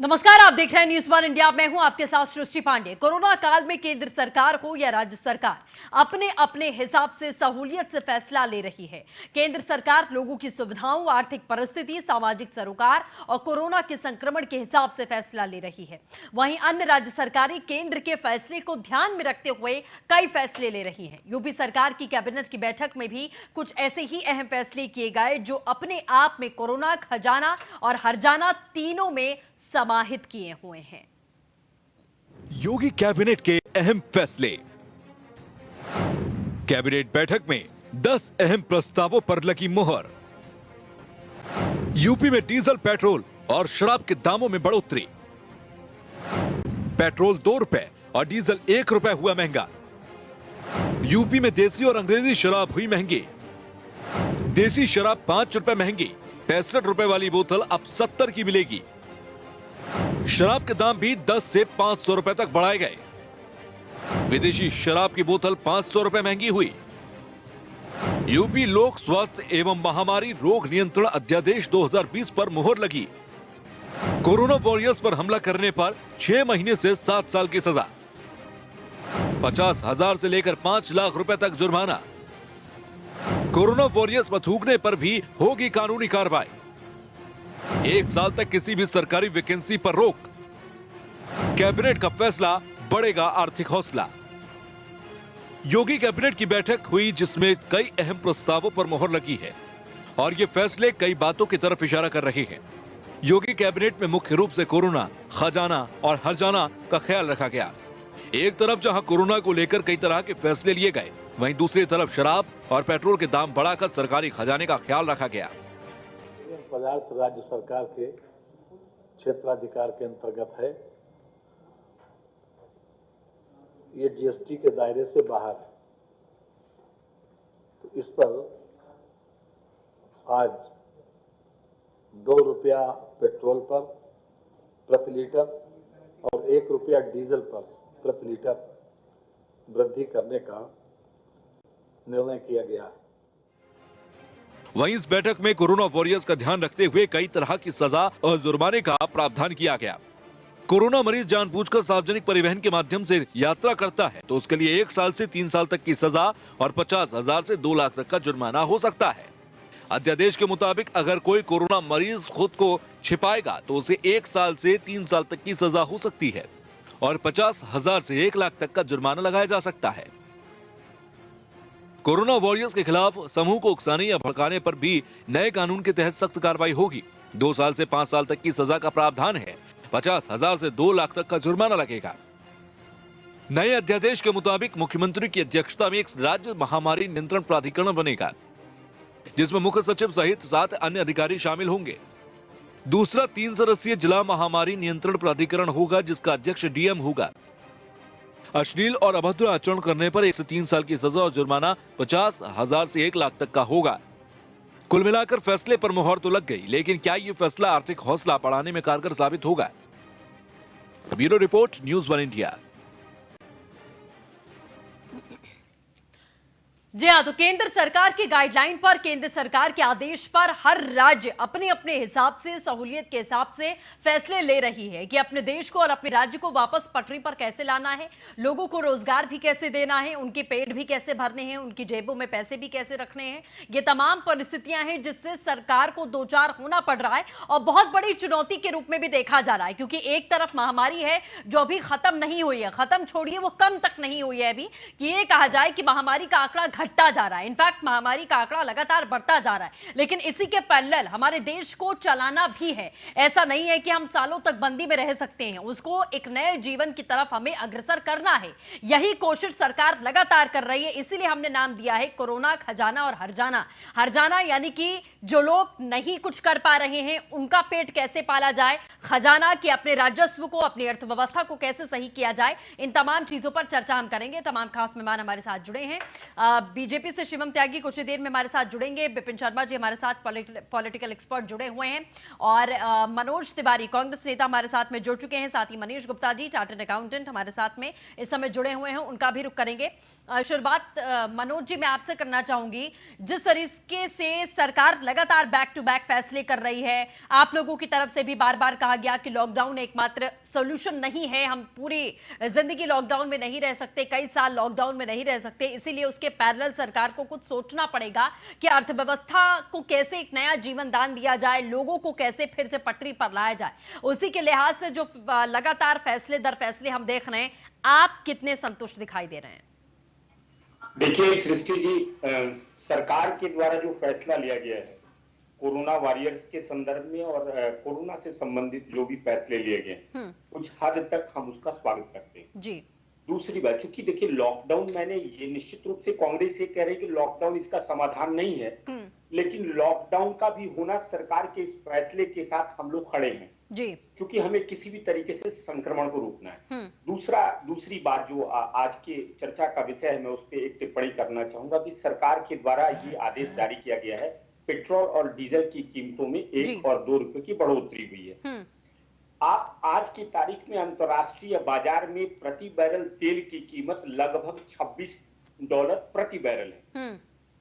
नमस्कार, आप देख रहे हैं न्यूज़ वन इंडिया। मैं हूं आपके साथ सृष्टि पांडे। कोरोना काल में केंद्र सरकार हो या राज्य सरकार अपने अपने हिसाब से सहूलियत से फैसला ले रही है। केंद्र सरकार लोगों की सुविधाओं, आर्थिक परिस्थिति, सामाजिक सरोकार और कोरोना के संक्रमण के हिसाब से फैसला ले रही है। वहीं अन्य राज्य सरकारें केंद्र के फैसले को ध्यान में रखते हुए कई फैसले ले रही हैं। यूपी सरकार की कैबिनेट की बैठक में भी कुछ ऐसे ही अहम फैसले किए गए जो अपने आप में कोरोना, खजाना और हर्जाना तीनों में समाहित किए हुए हैं। योगी कैबिनेट के अहम फैसले। कैबिनेट बैठक में 10 अहम प्रस्तावों पर लगी मुहर। यूपी में डीजल, पेट्रोल और शराब के दामों में बढ़ोतरी। पेट्रोल 2 रुपए और डीजल 1 रुपए हुआ महंगा। यूपी में देसी और अंग्रेजी शराब हुई महंगी। देसी शराब 5 रुपए महंगी, 65 रुपए वाली बोतल अब 70 की मिलेगी। शराब के दाम भी 10 से 500 रुपए तक बढ़ाए गए। विदेशी शराब की बोतल 500 रुपए महंगी हुई। यूपी लोक स्वास्थ्य एवं महामारी रोग नियंत्रण अध्यादेश 2020 पर मुहर लगी। कोरोना वॉरियर्स पर हमला करने पर 6 महीने से 7 साल की सजा। 50,000 से लेकर 5 लाख रुपए तक जुर्माना। कोरोना वॉरियर्स पर थूकने पर भी होगी कानूनी कार्रवाई। 1 साल तक किसी भी सरकारी वैकेंसी पर रोक। कैबिनेट का फैसला, बढ़ेगा आर्थिक हौसला। योगी कैबिनेट की बैठक हुई जिसमें कई अहम प्रस्तावों पर मुहर लगी है और ये फैसले कई बातों की तरफ इशारा कर रहे हैं। योगी कैबिनेट में मुख्य रूप से कोरोना, खजाना और हर्जाना का ख्याल रखा गया। एक तरफ जहां कोरोना को लेकर कई तरह के फैसले लिए गए, वहीं दूसरी तरफ शराब और पेट्रोल के दाम बढ़ाकर सरकारी खजाने का ख्याल रखा गया। पदार्थ राज्य सरकार के क्षेत्राधिकार के अंतर्गत है। ये जीएसटी के दायरे से बाहर है, तो इस पर आज 2 रुपया पेट्रोल पर प्रति लीटर और 1 रुपया डीजल पर प्रति लीटर वृद्धि करने का निर्णय किया गया है। वहीं इस बैठक में कोरोना वॉरियर्स का ध्यान रखते हुए कई तरह की सजा और जुर्माने का प्रावधान किया गया। कोरोना मरीज जानबूझकर सार्वजनिक परिवहन के माध्यम से यात्रा करता है तो उसके लिए 1 साल से 3 साल तक की सजा और 50,000 से 2 लाख तक का जुर्माना हो सकता है। अध्यादेश के मुताबिक अगर कोई कोरोना मरीज खुद को छिपाएगा तो उसे 1 साल से 3 साल तक की सजा हो सकती है और 50,000 से 1 लाख तक का जुर्माना लगाया जा सकता है। कोरोना वॉरियर्स के खिलाफ समूह को उकसाने या भड़काने पर भी नए कानून के तहत सख्त कार्रवाई होगी। 2 साल से 5 साल तक की सजा का प्रावधान है। 50,000 से 2 लाख तक का जुर्माना लगेगा। नए अध्यादेश के मुताबिक मुख्यमंत्री की अध्यक्षता में एक राज्य महामारी नियंत्रण प्राधिकरण बनेगा जिसमें मुख्य सचिव सहित 7 अन्य अधिकारी शामिल होंगे। दूसरा 3 सदस्यीय जिला महामारी नियंत्रण प्राधिकरण होगा जिसका अध्यक्ष डीएम होगा। अश्लील और अभद्र आचरण करने पर 1 से 3 साल की सजा और जुर्माना 50,000 से 1 लाख तक का होगा। कुल मिलाकर फैसले पर मुहर तो लग गई, लेकिन क्या ये फैसला आर्थिक हौसला बढ़ाने में कारगर साबित होगा? Bureau report, news one India. जी हाँ, तो केंद्र सरकार की गाइडलाइन पर, केंद्र सरकार के आदेश पर हर राज्य अपने अपने हिसाब से, सहूलियत के हिसाब से फैसले ले रही है कि अपने देश को और अपने राज्य को वापस पटरी पर कैसे लाना है, लोगों को रोजगार भी कैसे देना है, उनके पेट भी कैसे भरने हैं, उनकी जेबों में पैसे भी कैसे रखने हैं। ये तमाम परिस्थितियां हैं जिससे सरकार को दो चार होना पड़ रहा है और बहुत बड़ी चुनौती के रूप में भी देखा जा रहा है, क्योंकि एक तरफ महामारी है जो अभी खत्म नहीं हुई है, खत्म छोड़िए वो कम तक नहीं हुई है अभी, कि ये कहा जाए कि महामारी का आंकड़ा घटता जा रहा है। इनफैक्ट महामारी का आंकड़ा लगातार बढ़ता जा रहा है, लेकिन इसी के पैरेलल हमारे देश को चलाना भी है। ऐसा नहीं है कि हम सालों तक बंदी में रह सकते हैं, उसको एक नए जीवन की तरफ हमें अग्रसर करना है। यही कोशिश सरकार लगातार कर रही है। इसीलिए हमने नाम दिया है कोरोना, खजाना और हर्जाना। हर्जाना यानी कि जो लोग नहीं कुछ कर पा रहे हैं उनका पेट कैसे पाला जाए, खजाना कि अपने राजस्व को, अपनी अर्थव्यवस्था को कैसे सही किया जाए। इन तमाम चीजों पर चर्चा हम करेंगे। तमाम खास मेहमान हमारे साथ जुड़े हैं। बीजेपी से शिवम त्यागी कुछ ही देर में हमारे साथ जुड़ेंगे। बिपिन शर्मा जी हमारे साथ पॉलिटिकल एक्सपर्ट जुड़े हुए हैं और मनोज तिवारी कांग्रेस नेता हमारे साथ में जुड़ चुके हैं। साथ ही मनीष गुप्ता जी चार्टर्ड अकाउंटेंट हमारे साथ में इस समय जुड़े हुए हैं, उनका भी रुख करेंगे। शुरुआत मनोज जी मैं आपसे करना चाहूंगी। जिस तरीके से सरकार लगातार बैक टू बैक फैसले कर रही है, आप लोगों की तरफ से भी बार बार कहा गया कि लॉकडाउन एकमात्र सोल्यूशन नहीं है, हम पूरी जिंदगी लॉकडाउन में नहीं रह सकते, कई साल लॉकडाउन में नहीं रह सकते, इसीलिए उसके पैरेलल सरकार को कुछ सोचना पड़ेगा कि अर्थव्यवस्था को कैसे एक नया जीवन दान दिया जाए, लोगों को कैसे फिर से पटरी पर लाया जाए। उसी के लिहाज से जो लगातार फैसले दर फैसले हम देख रहे हैं, आप कितने संतुष्ट दिखाई दे रहे हैं? देखिए सृष्टि जी, सरकार के द्वारा जो फैसला लिया गया है कोरोना वॉरियर्स के संदर्भ में और कोरोना से संबंधित जो भी फैसले लिए गए कुछ हद तक हम उसका स्वागत करते हैं जी। दूसरी बात, चूंकि देखिए लॉकडाउन, मैंने ये निश्चित रूप से कांग्रेस ये कह रही है कि लॉकडाउन इसका समाधान नहीं है, लेकिन लॉकडाउन का भी होना सरकार के इस फैसले के साथ हम लोग खड़े हैं जी, क्योंकि हमें किसी भी तरीके से संक्रमण को रोकना है। दूसरी बात जो आज के चर्चा का विषय है, मैं उस पर एक टिप्पणी करना चाहूंगा कि सरकार के द्वारा ये आदेश जारी किया गया है, पेट्रोल और डीजल की कीमतों में 1 और 2 रुपए की बढ़ोतरी हुई है। आप आज की तारीख में अंतर्राष्ट्रीय बाजार में प्रति बैरल तेल की कीमत लगभग $26 प्रति बैरल है।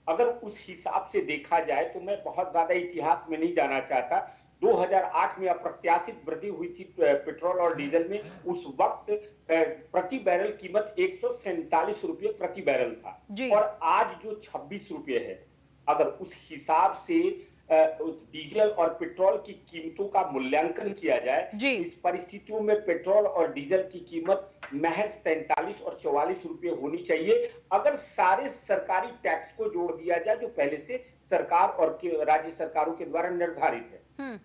अगर उस हिसाब से देखा जाए तो मैं बहुत ज्यादा इतिहास में नहीं जाना चाहता, 2008 में अप्रत्याशित वृद्धि हुई थी पेट्रोल और डीजल में, उस वक्त प्रति बैरल कीमत 147 रुपये प्रति बैरल था और आज जो 26 रुपये है, अगर उस हिसाब से डीजल और पेट्रोल की कीमतों का मूल्यांकन किया जाए, इस परिस्थितियों में पेट्रोल और डीजल की कीमत महज 43 और 44 रुपये होनी चाहिए अगर सारे सरकारी टैक्स को जोड़ दिया जाए जो पहले से सरकार और राज्य सरकारों के द्वारा निर्धारित है।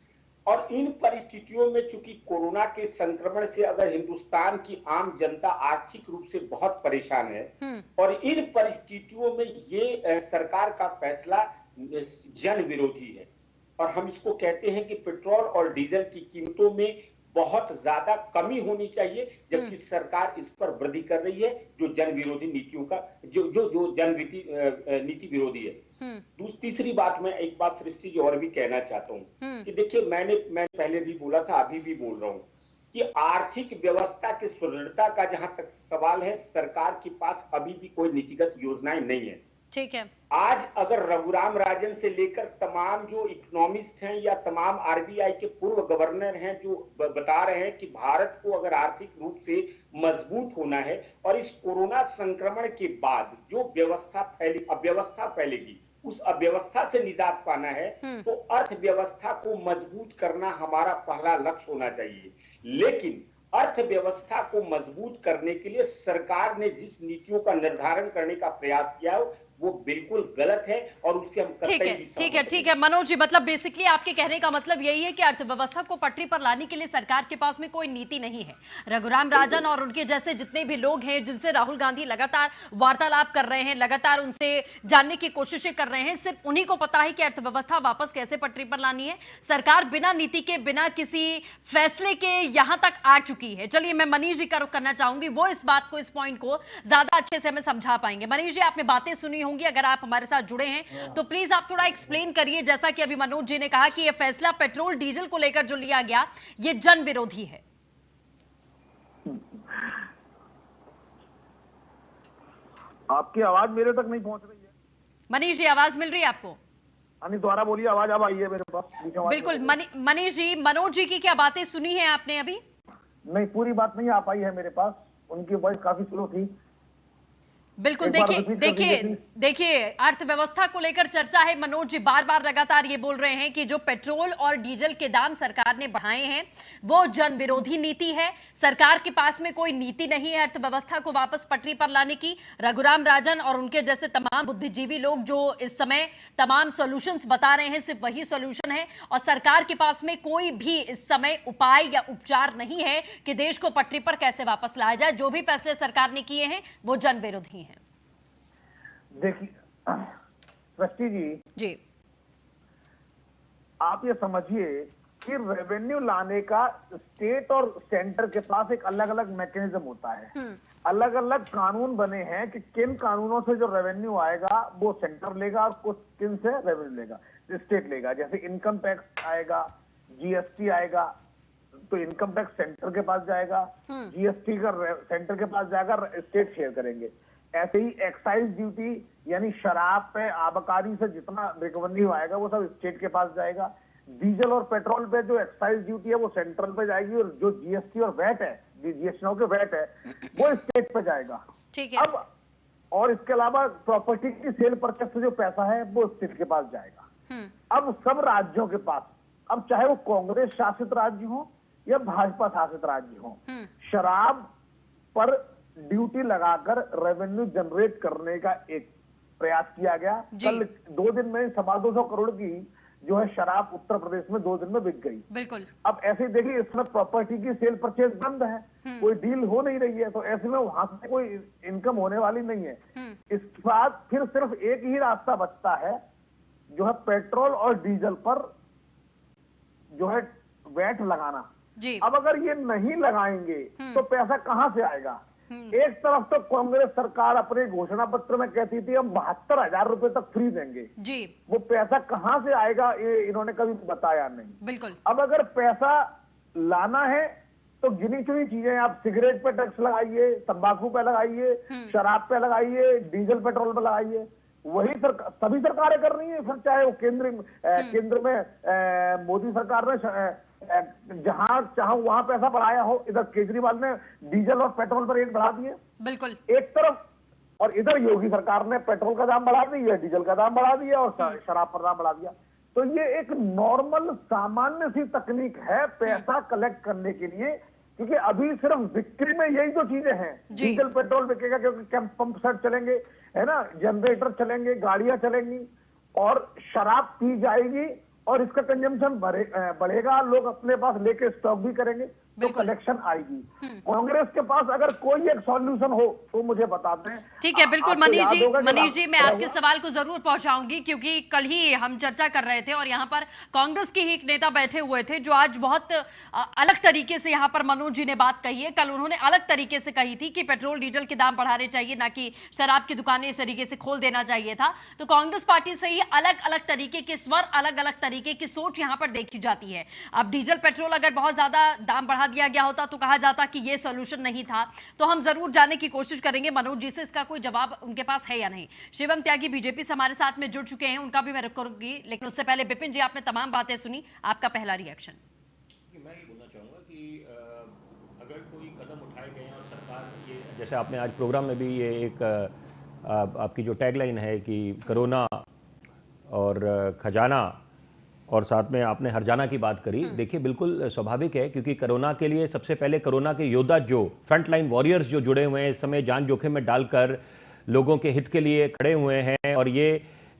और इन परिस्थितियों में चूंकि कोरोना के संक्रमण से अगर हिंदुस्तान की आम जनता आर्थिक रूप से बहुत परेशान है और इन परिस्थितियों में ये सरकार का फैसला जन विरोधी है और हम इसको कहते हैं कि पेट्रोल और डीजल की कीमतों में बहुत ज्यादा कमी होनी चाहिए, जबकि सरकार इस पर वृद्धि कर रही है जो जन विरोधी नीतियों का जो जन नीति विरोधी है। तीसरी बात, मैं एक बात सृष्टि जी और भी कहना चाहता हूँ कि देखिए मैं पहले भी बोला था, अभी भी बोल रहा हूँ कि आर्थिक व्यवस्था की सुदृढ़ता का जहां तक सवाल है, सरकार के पास अभी भी कोई नीतिगत योजनाएं नहीं है। ठीक है। आज अगर रघुराम राजन से लेकर तमाम जो इकोनॉमिस्ट हैं या तमाम आरबीआई के पूर्व गवर्नर हैं जो बता रहे हैं कि भारत को अगर आर्थिक रूप से मजबूत होना है और इस कोरोना संक्रमण के बाद जो अव्यवस्था फैलेगी, उस अव्यवस्था से निजात पाना है तो अर्थव्यवस्था को मजबूत करना हमारा पहला लक्ष्य होना चाहिए। लेकिन अर्थव्यवस्था को मजबूत करने के लिए सरकार ने जिस नीतियों का निर्धारण करने का प्रयास किया है वो बिल्कुल गलत है और उससे हम ठीक है मनोज जी, मतलब बेसिकली आपके कहने का मतलब यही है कि अर्थव्यवस्था को पटरी पर लाने के लिए सरकार के पास में कोई नीति नहीं है। रघुराम राजन और उनके जैसे जितने भी लोग हैं जिनसे राहुल गांधी लगातार वार्तालाप कर रहे हैं, लगातार उनसे जानने की कोशिशें कर रहे हैं, सिर्फ उन्हीं को पता है कि अर्थव्यवस्था वापस कैसे पटरी पर लानी है। सरकार बिना नीति के, बिना किसी फैसले के यहां तक आ चुकी है। चलिए मैं मनीष जी का रुख करना चाहूंगी, वो इस बात को, इस पॉइंट को ज्यादा अच्छे से हमें समझा पाएंगे। मनीष जी, आपने बातें सुनी होंगी, अगर आप हमारे साथ जुड़े हैं तो प्लीज आप थोड़ा एक्सप्लेन करिए। जैसा कि अभी मनोज जी ने कहा कि यह फैसला पेट्रोल डीजल को लेकर जो लिया गया, यह जन विरोधी है। आपकी आवाज मेरे तक नहीं पहुंच रही है। मनीष जी, आवाज मिल रही है आपको? दोबारा बोलिए, आवाज अब आई है मेरे पास। बिल्कुल मनीष जी, मनोज जी की क्या बातें सुनी है आपने अभी? नहीं, पूरी बात नहीं आ पाई है मेरे पास, उनकी वॉइस काफी स्लो थी। बिल्कुल, देखिए अर्थव्यवस्था को लेकर चर्चा है। मनोज जी बार बार लगातार ये बोल रहे हैं कि जो पेट्रोल और डीजल के दाम सरकार ने बढ़ाए हैं वो जन विरोधी नीति है। सरकार के पास में कोई नीति नहीं है अर्थव्यवस्था को वापस पटरी पर लाने की। रघुराम राजन और उनके जैसे तमाम बुद्धिजीवी लोग जो इस समय तमाम सॉल्यूशंस बता रहे हैं, सिर्फ वही सॉल्यूशन है और सरकार के पास में कोई भी इस समय उपाय या उपचार नहीं है कि देश को पटरी पर कैसे वापस लाया जाए। जो भी फैसले सरकार ने किए हैं वो जन विरोधी हैं। देखिए सृष्टि जी, जी आप ये समझिए कि रेवेन्यू लाने का स्टेट और सेंटर के पास एक अलग अलग मैकेनिज्म होता है। अलग अलग कानून बने हैं कि किन कानूनों से जो रेवेन्यू आएगा वो सेंटर लेगा और कुछ किन से रेवेन्यू लेगा, स्टेट लेगा। जैसे इनकम टैक्स आएगा, जीएसटी आएगा, तो इनकम टैक्स सेंटर के पास जाएगा, जीएसटी का सेंटर के पास जाएगा, स्टेट शेयर करेंगे। ऐसे ही एक्साइज ड्यूटी यानी शराब पे आबकारी से जितना रिकवरी आएगा वो सब स्टेट के पास जाएगा। डीजल और पेट्रोल पे जो एक्साइज ड्यूटी है वो सेंट्रल पे जाएगी, और जो जीएसटी और वैट है, जीएसटी के वैट है, वो स्टेट पे जाएगा। ठीक है। अब और इसके अलावा प्रॉपर्टी की सेल परचेस से जो पैसा है वो स्टेट के पास जाएगा। अब सब राज्यों के पास, अब चाहे वो कांग्रेस शासित राज्य हो या भाजपा शासित राज्य हो, शराब पर ड्यूटी लगाकर रेवेन्यू जनरेट करने का एक प्रयास किया गया। कल 2 दिन में 250 करोड़ की जो है शराब उत्तर प्रदेश में 2 दिन में बिक गई। बिल्कुल। अब ऐसे देखिए, इसमें प्रॉपर्टी की सेल परचेज बंद है, कोई डील हो नहीं रही है, तो ऐसे में वहां से कोई इनकम होने वाली नहीं है। इसके बाद फिर सिर्फ एक ही रास्ता बचता है, जो है पेट्रोल और डीजल पर जो है वैट लगाना। जी। अब अगर ये नहीं लगाएंगे तो पैसा कहां से आएगा? एक तरफ तो कांग्रेस सरकार अपने घोषणा पत्र में कहती थी हम 72,000 रुपए तक फ्री देंगे। जी। वो पैसा कहां से आएगा ये इन्होंने कभी बताया नहीं। बिल्कुल। अब अगर पैसा लाना है तो गिनी चुनी चीजें, आप सिगरेट पे टैक्स लगाइए, तंबाकू पे लगाइए, शराब पे लगाइए, डीजल पेट्रोल पे लगाइए। वही सभी सरकारें कर रही है। फिर चाहे वो केंद्र में मोदी सरकार ने जहां चाहो वहां पैसा बढ़ाया हो, इधर केजरीवाल ने डीजल और पेट्रोल पर रेट बढ़ा दिए बिल्कुल एक तरफ, और इधर योगी सरकार ने पेट्रोल का दाम बढ़ा दिया, डीजल का दाम बढ़ा दिया और शराब पर दाम बढ़ा दिया। तो ये एक नॉर्मल सामान्य सी तकनीक है पैसा कलेक्ट करने के लिए, क्योंकि अभी सिर्फ बिक्री में यही दो चीजें हैं। डीजल पेट्रोल बिकेगा क्योंकि पंप सेट चलेंगे, है ना, जनरेटर चलेंगे, गाड़ियां चलेंगी, और शराब पी जाएगी और इसका कंजम्पशन बढ़ेगा, लोग अपने पास लेके स्टॉक भी करेंगे, तो कलेक्शन आएगी। कांग्रेस के पास अगर कोई एक सॉल्यूशन हो तो मुझे बताते हैं। ठीक है, बिल्कुल। मनीष जी मैं आपके सवाल को जरूर पहुंचाऊंगी, क्योंकि कल ही हम चर्चा कर रहे थे और यहाँ पर कांग्रेस के ही एक नेता बैठे हुए थे जो आज बहुत अलग तरीके से यहाँ पर मनोज जी ने बात कही है। कल उन्होंने अलग तरीके से कही थी कि पेट्रोल डीजल के दाम बढ़ाने चाहिए, ना कि शराब की दुकानें इस तरीके से खोल देना चाहिए था। तो कांग्रेस पार्टी से ही अलग अलग तरीके के स्वर, अलग अलग तरीके की सोच यहाँ पर देखी जाती है। अब डीजल पेट्रोल अगर बहुत ज्यादा दाम बढ़ा दिया गया होता तो कहा जाता कि ये सॉल्यूशन नहीं था। तो हम जरूर जानने की कोशिश करेंगे मनोज जी से इसका कोई जवाब उनके पास है या नहीं। शिवम त्यागी बीजेपी से हमारे साथ में जुड़ चुके हैं, उनका भी मैं रुख करूंगी, लेकिन उससे पहले विपिन जी आपने तमाम बातें सुनी, आपका पहला रिएक्शन। मैं ये बोलना चाहूँगा कि अगर कोई कदम उठाए गए हैं और सरकार ये, जैसे आपने आज प्रोग्राम में भी ये एक आपकी जो टैगलाइन है कि कोरोना और खजाना और साथ में आपने हरजाना की बात करी, देखिए बिल्कुल स्वाभाविक है, क्योंकि कोरोना के लिए सबसे पहले कोरोना के योद्धा जो फ्रंट लाइन वॉरियर्स जो जुड़े हुए हैं, इस समय जान जोखिम में डालकर लोगों के हित के लिए खड़े हुए हैं और ये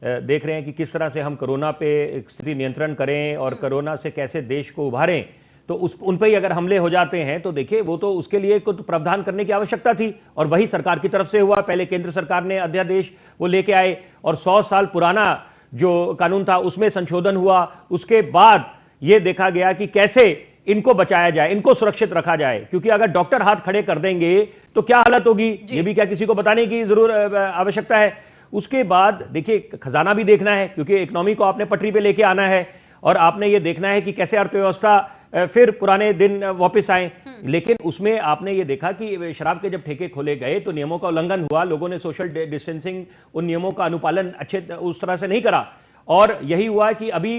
देख रहे हैं कि किस तरह से हम कोरोना पे स्थिति नियंत्रण करें और कोरोना से कैसे देश को उभारें। तो उन पर ही अगर हमले हो जाते हैं तो देखिए वो तो उसके लिए कुछ प्रावधान करने की आवश्यकता थी, और वही सरकार की तरफ से हुआ। पहले केंद्र सरकार ने अध्यादेश वो लेके आए और 100 साल पुराना जो कानून था उसमें संशोधन हुआ। उसके बाद यह देखा गया कि कैसे इनको बचाया जाए, इनको सुरक्षित रखा जाए, क्योंकि अगर डॉक्टर हाथ खड़े कर देंगे तो क्या हालत होगी ये भी क्या किसी को बताने की जरूर आवश्यकता है। उसके बाद देखिए खजाना भी देखना है, क्योंकि इकोनॉमी को आपने पटरी पे लेके आना है और आपने ये देखना है कि कैसे अर्थव्यवस्था फिर पुराने दिन वापस आए। लेकिन उसमें आपने ये देखा कि शराब के जब ठेके खोले गए तो नियमों का उल्लंघन हुआ, लोगों ने सोशल डिस्टेंसिंग, उन नियमों का अनुपालन अच्छे उस तरह से नहीं करा, और यही हुआ कि अभी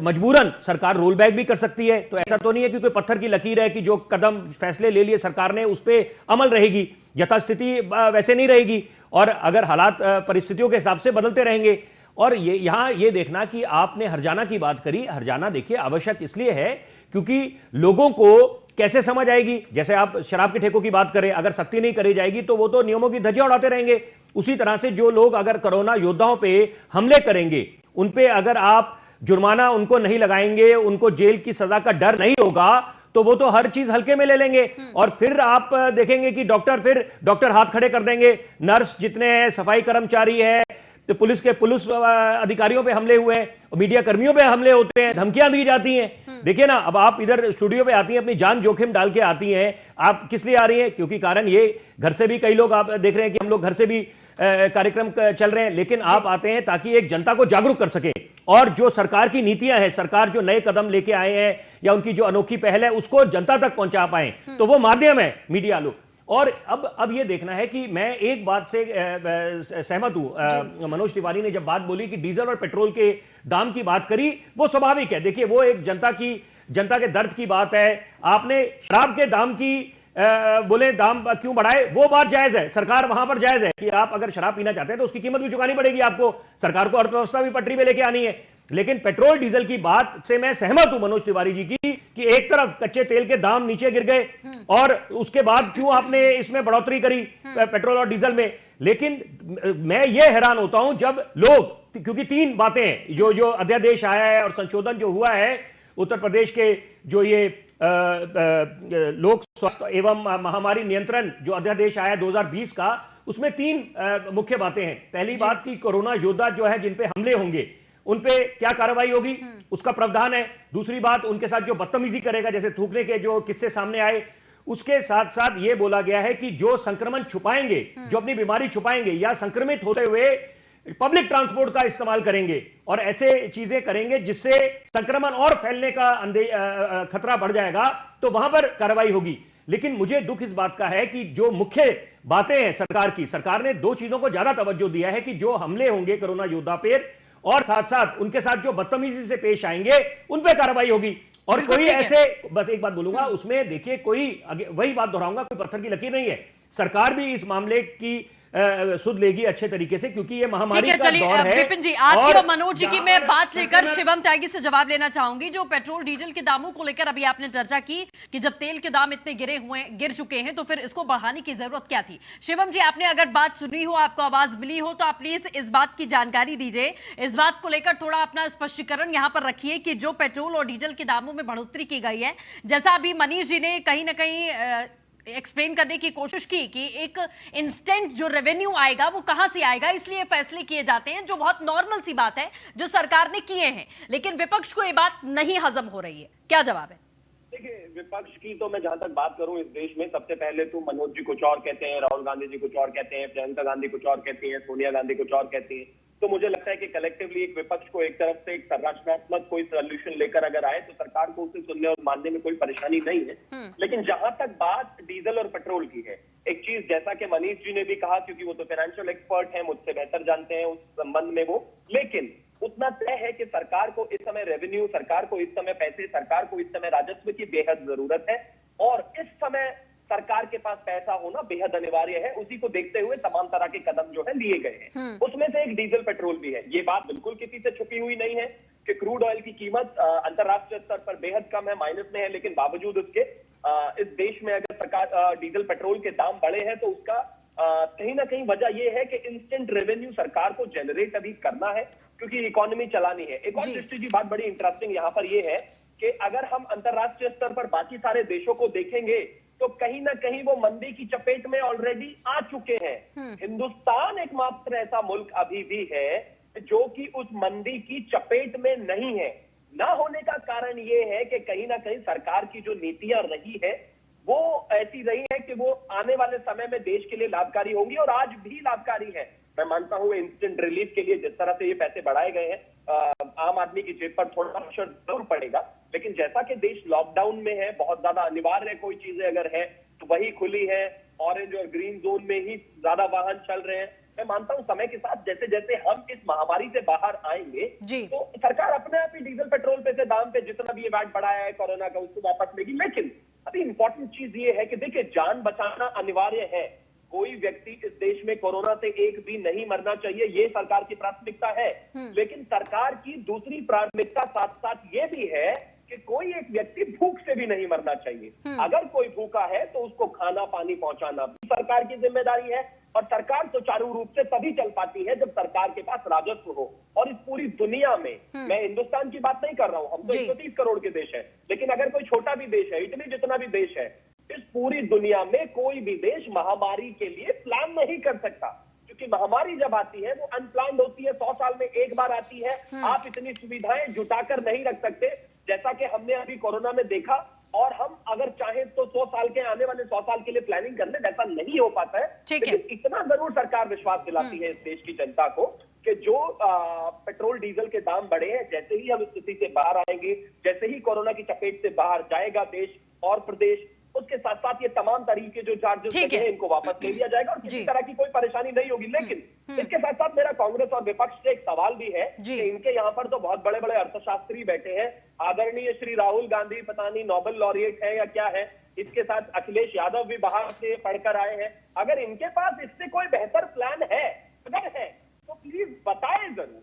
मजबूरन सरकार रोल बैक भी कर सकती है। तो ऐसा तो नहीं है कि कोई पत्थर की लकीर है कि जो कदम फैसले ले लिए सरकार ने उस पर अमल रहेगी, यथास्थिति वैसे नहीं रहेगी, और अगर हालात परिस्थितियों के हिसाब से बदलते रहेंगे। और ये यहाँ ये देखना कि आपने हरजाना की बात करी, हरजाना देखिए आवश्यक इसलिए है क्योंकि लोगों को कैसे समझ आएगी। जैसे आप शराब के ठेकों की बात करें, अगर सख्ती नहीं करी जाएगी तो वो तो नियमों की धज्जियां उड़ाते रहेंगे। उसी तरह से जो लोग अगर कोरोना योद्धाओं पे हमले करेंगे, उन पे अगर आप जुर्माना उनको नहीं लगाएंगे, उनको जेल की सजा का डर नहीं होगा, तो वो तो हर चीज हल्के में ले लेंगे। और फिर आप देखेंगे कि डॉक्टर हाथ खड़े कर देंगे, नर्स जितने हैं, सफाई कर्मचारी है, तो पुलिस अधिकारियों पे हमले हुए हैं, मीडिया कर्मियों पे हमले होते हैं, धमकियां दी जाती हैं। देखिए ना, अब आप इधर स्टूडियो पे आती हैं, अपनी जान जोखिम डाल के आती हैं। आप किस लिए आ रही हैं? क्योंकि कारण ये, घर से भी कई लोग आप देख रहे हैं कि हम लोग घर से भी कार्यक्रम चल रहे हैं, लेकिन आप आते हैं ताकि एक जनता को जागरूक कर सके, और जो सरकार की नीतियां हैं, सरकार जो नए कदम लेके आए हैं या उनकी जो अनोखी पहल है उसको जनता तक पहुंचा पाए। तो वो माध्यम है मीडिया लोग। और अब ये देखना है कि मैं एक बात से सहमत हूं। मनोज तिवारी ने जब बात बोली कि डीजल और पेट्रोल के दाम की बात करी, वो स्वाभाविक है। देखिए, वो एक जनता के दर्द की बात है। आपने शराब के दाम की बोले दाम क्यों बढ़ाए, वो बात जायज है, सरकार वहां पर जायज है कि आप अगर शराब पीना चाहते हैं तो उसकी कीमत भी चुकानी पड़ेगी आपको, सरकार को अर्थव्यवस्था भी पटरी पे लेके आनी है। लेकिन पेट्रोल डीजल की बात से मैं सहमत हूं मनोज तिवारी जी की कि एक तरफ कच्चे तेल के दाम नीचे गिर गए और उसके बाद क्यों आपने इसमें बढ़ोतरी करी पेट्रोल और डीजल में। लेकिन मैं ये हैरान होता हूं जब लोग, क्योंकि तीन बातें हैं, जो अध्यादेश आया है और संशोधन जो हुआ है उत्तर प्रदेश के, जो ये लोक स्वास्थ्य एवं महामारी नियंत्रण जो अध्यादेश आया 2020 का, उसमें तीन मुख्य बातें हैं। पहली बात कि कोरोना योद्धा जो है जिन पे हमले होंगे उन पे क्या कार्रवाई होगी, उसका प्रावधान है। दूसरी बात, उनके साथ जो बदतमीजी करेगा, जैसे थूकने के जो किस्से सामने आए, उसके साथ साथ यह बोला गया है कि जो संक्रमण छुपाएंगे, जो अपनी बीमारी छुपाएंगे या संक्रमित होते हुए पब्लिक ट्रांसपोर्ट का इस्तेमाल करेंगे और ऐसे चीजें करेंगे जिससे संक्रमण और फैलने का खतरा बढ़ जाएगा, तो वहां पर कार्रवाई होगी। लेकिन मुझे दुख इस बात का है कि जो मुख्य बातें हैं सरकार ने दो चीजों को ज्यादा तवज्जो दिया है कि जो हमले होंगे कोरोना योद्धा पर, और साथ साथ उनके साथ जो बदतमीजी से पेश आएंगे उन पे कार्रवाई होगी। और कोई ऐसे, बस एक बात बोलूंगा उसमें, देखिए कोई वही बात दोहराऊंगा, कोई पत्थर की लकीर नहीं है। सरकार भी इस मामले की सुध लेगी अच्छे तरीके से, क्योंकि ये महामारी का दौर है। विपिन जी, आपकी और मनोज जी की मैं बात लेकर शिवम त्यागी से जवाब लेना चाहूंगी। जो पेट्रोल डीजल के दामों को लेकर अभी आपने चर्चा की कि जब तेल के दाम इतने गिर चुके हैं तो फिर इसको बढ़ाने की जरूरत क्या थी। शिवम जी, आपने अगर बात सुनी हो, आपको आवाज मिली हो, तो आप प्लीज इस बात की जानकारी दीजिए, इस बात को लेकर थोड़ा अपना स्पष्टीकरण यहां पर रखिए कि जो पेट्रोल और डीजल के दामों में बढ़ोतरी की गई है, जैसा अभी मनीष जी ने कहीं ना कहीं एक्सप्लेन करने की कोशिश की कि एक इंस्टेंट जो रेवेन्यू आएगा वो कहां से आएगा, इसलिए फैसले किए जाते हैं, जो बहुत नॉर्मल सी बात है जो सरकार ने किए हैं। लेकिन विपक्ष को ये बात नहीं हजम हो रही है, क्या जवाब है? देखिए, विपक्ष की तो मैं जहां तक बात करूं, इस देश में सबसे पहले तो मनोज जी कुछ और कहते हैं, राहुल गांधी जी कुछ और कहते हैं, प्रियंका गांधी कुछ और कहती हैं, सोनिया गांधी कुछ और कहती हैं। तो मुझे लगता है कि कलेक्टिवली एक विपक्ष को एक तरफ से एक संरचनात्मक कोई सोल्यूशन लेकर अगर आए तो सरकार को उसे सुनने और मानने में कोई परेशानी नहीं है। लेकिन जहां तक बात डीजल और पेट्रोल की है, एक चीज जैसा कि मनीष जी ने भी कहा, क्योंकि वो तो फाइनेंशियल एक्सपर्ट हैं, मुझसे बेहतर जानते हैं उस संबंध में वो, लेकिन उतना तय है कि सरकार को इस समय रेवेन्यू, सरकार को इस समय पैसे, सरकार को इस समय राजस्व की बेहद जरूरत है, और इस समय सरकार के पास पैसा होना बेहद अनिवार्य है। उसी को देखते हुए तमाम तरह के कदम जो है लिए गए हैं। उसमें से एक डीजल पेट्रोल भी है। ये बात बिल्कुल किसी से छुपी हुई नहीं है कि क्रूड ऑयल की कीमत अंतरराष्ट्रीय स्तर पर बेहद कम है, माइनस में है, लेकिन बावजूद उसके इस देश में अगर सरकार डीजल पेट्रोल के दाम बढ़े हैं तो उसका कहीं ना कहीं वजह यह है कि इंस्टेंट रेवेन्यू सरकार को जनरेट अभी करना है, क्योंकि इकोनॉमी चलानी है। एक और दृष्टि की बात बड़ी इंटरेस्टिंग यहाँ पर यह है कि अगर हम अंतरराष्ट्रीय स्तर पर बाकी सारे देशों को देखेंगे तो कहीं ना कहीं वो मंदी की चपेट में ऑलरेडी आ चुके हैं। हिंदुस्तान एकमात्र ऐसा मुल्क अभी भी है जो कि उस मंदी की चपेट में नहीं है। ना होने का कारण ये है कि कहीं ना कहीं सरकार की जो नीतियां रही है वो ऐसी रही है कि वो आने वाले समय में देश के लिए लाभकारी होंगी, और आज भी लाभकारी है। मैं मानता हूं इंस्टेंट रिलीफ के लिए जिस तरह से ये पैसे बढ़ाए गए हैं, आम आदमी की जेब पर थोड़ा प्रेशर जरूर पड़ेगा, लेकिन जैसा कि देश लॉकडाउन में है, बहुत ज्यादा अनिवार्य कोई चीजें अगर है तो वही खुली है, ऑरेंज और ग्रीन जोन में ही ज्यादा वाहन चल रहे हैं। मैं मानता हूं समय के साथ जैसे जैसे हम इस महामारी से बाहर आएंगे तो सरकार अपने आप ही डीजल पेट्रोल पे से दाम पे जितना भी ये वैट बढ़ाया है कोरोना का उसको वापस लेगी। लेकिन अभी इंपॉर्टेंट चीज ये है कि देखिए, जान बचाना अनिवार्य है। कोई व्यक्ति इस देश में कोरोना से एक भी नहीं मरना चाहिए, ये सरकार की प्राथमिकता है। लेकिन सरकार की दूसरी प्राथमिकता साथ साथ ये भी है कि कोई एक व्यक्ति भूख से भी नहीं मरना चाहिए। अगर कोई भूखा है तो उसको खाना पानी पहुंचाना भी सरकार की जिम्मेदारी है, और सरकार सुचारू रूप से तभी चल पाती है जब सरकार के पास राजस्व हो। और इस पूरी दुनिया में, मैं हिंदुस्तान की बात नहीं कर रहा हूं, हम तो 130 करोड़ के देश है, लेकिन अगर कोई छोटा भी देश है, इटली जितना भी देश है, इस पूरी दुनिया में कोई भी देश महामारी के लिए प्लान नहीं कर सकता, क्योंकि महामारी जब आती है वो अनप्लान्ड होती है, 100 साल में एक बार आती है। आप इतनी सुविधाएं जुटाकर नहीं रख सकते। जैसा कि हमने अभी कोरोना में देखा, और हम अगर चाहें तो 100 साल के आने वाले 100 साल के लिए प्लानिंग कर ले, वैसा नहीं हो पाता है। ठीक है। लेकिन इतना जरूर सरकार विश्वास दिलाती है इस देश की जनता को कि जो पेट्रोल डीजल के दाम बढ़े हैं, जैसे ही हम इस स्थिति से बाहर आएंगे, जैसे ही कोरोना की चपेट से बाहर जाएगा देश और प्रदेश, उसके साथ साथ ये तमाम तरीके जो चार्जेस लगे हैं इनको वापस ले लिया जाएगा और किसी तरह की कोई परेशानी नहीं होगी। लेकिन इसके साथ साथ मेरा कांग्रेस और विपक्ष से एक सवाल भी है कि इनके यहाँ पर तो बहुत बड़े बड़े अर्थशास्त्री बैठे हैं, आदरणीय श्री राहुल गांधी पता नहीं नोबेल लॉरिएट है या क्या है, इसके साथ अखिलेश यादव भी बाहर से पढ़कर आए हैं। अगर इनके पास इससे कोई बेहतर प्लान है, अगर है, तो प्लीज बताएं जरूर।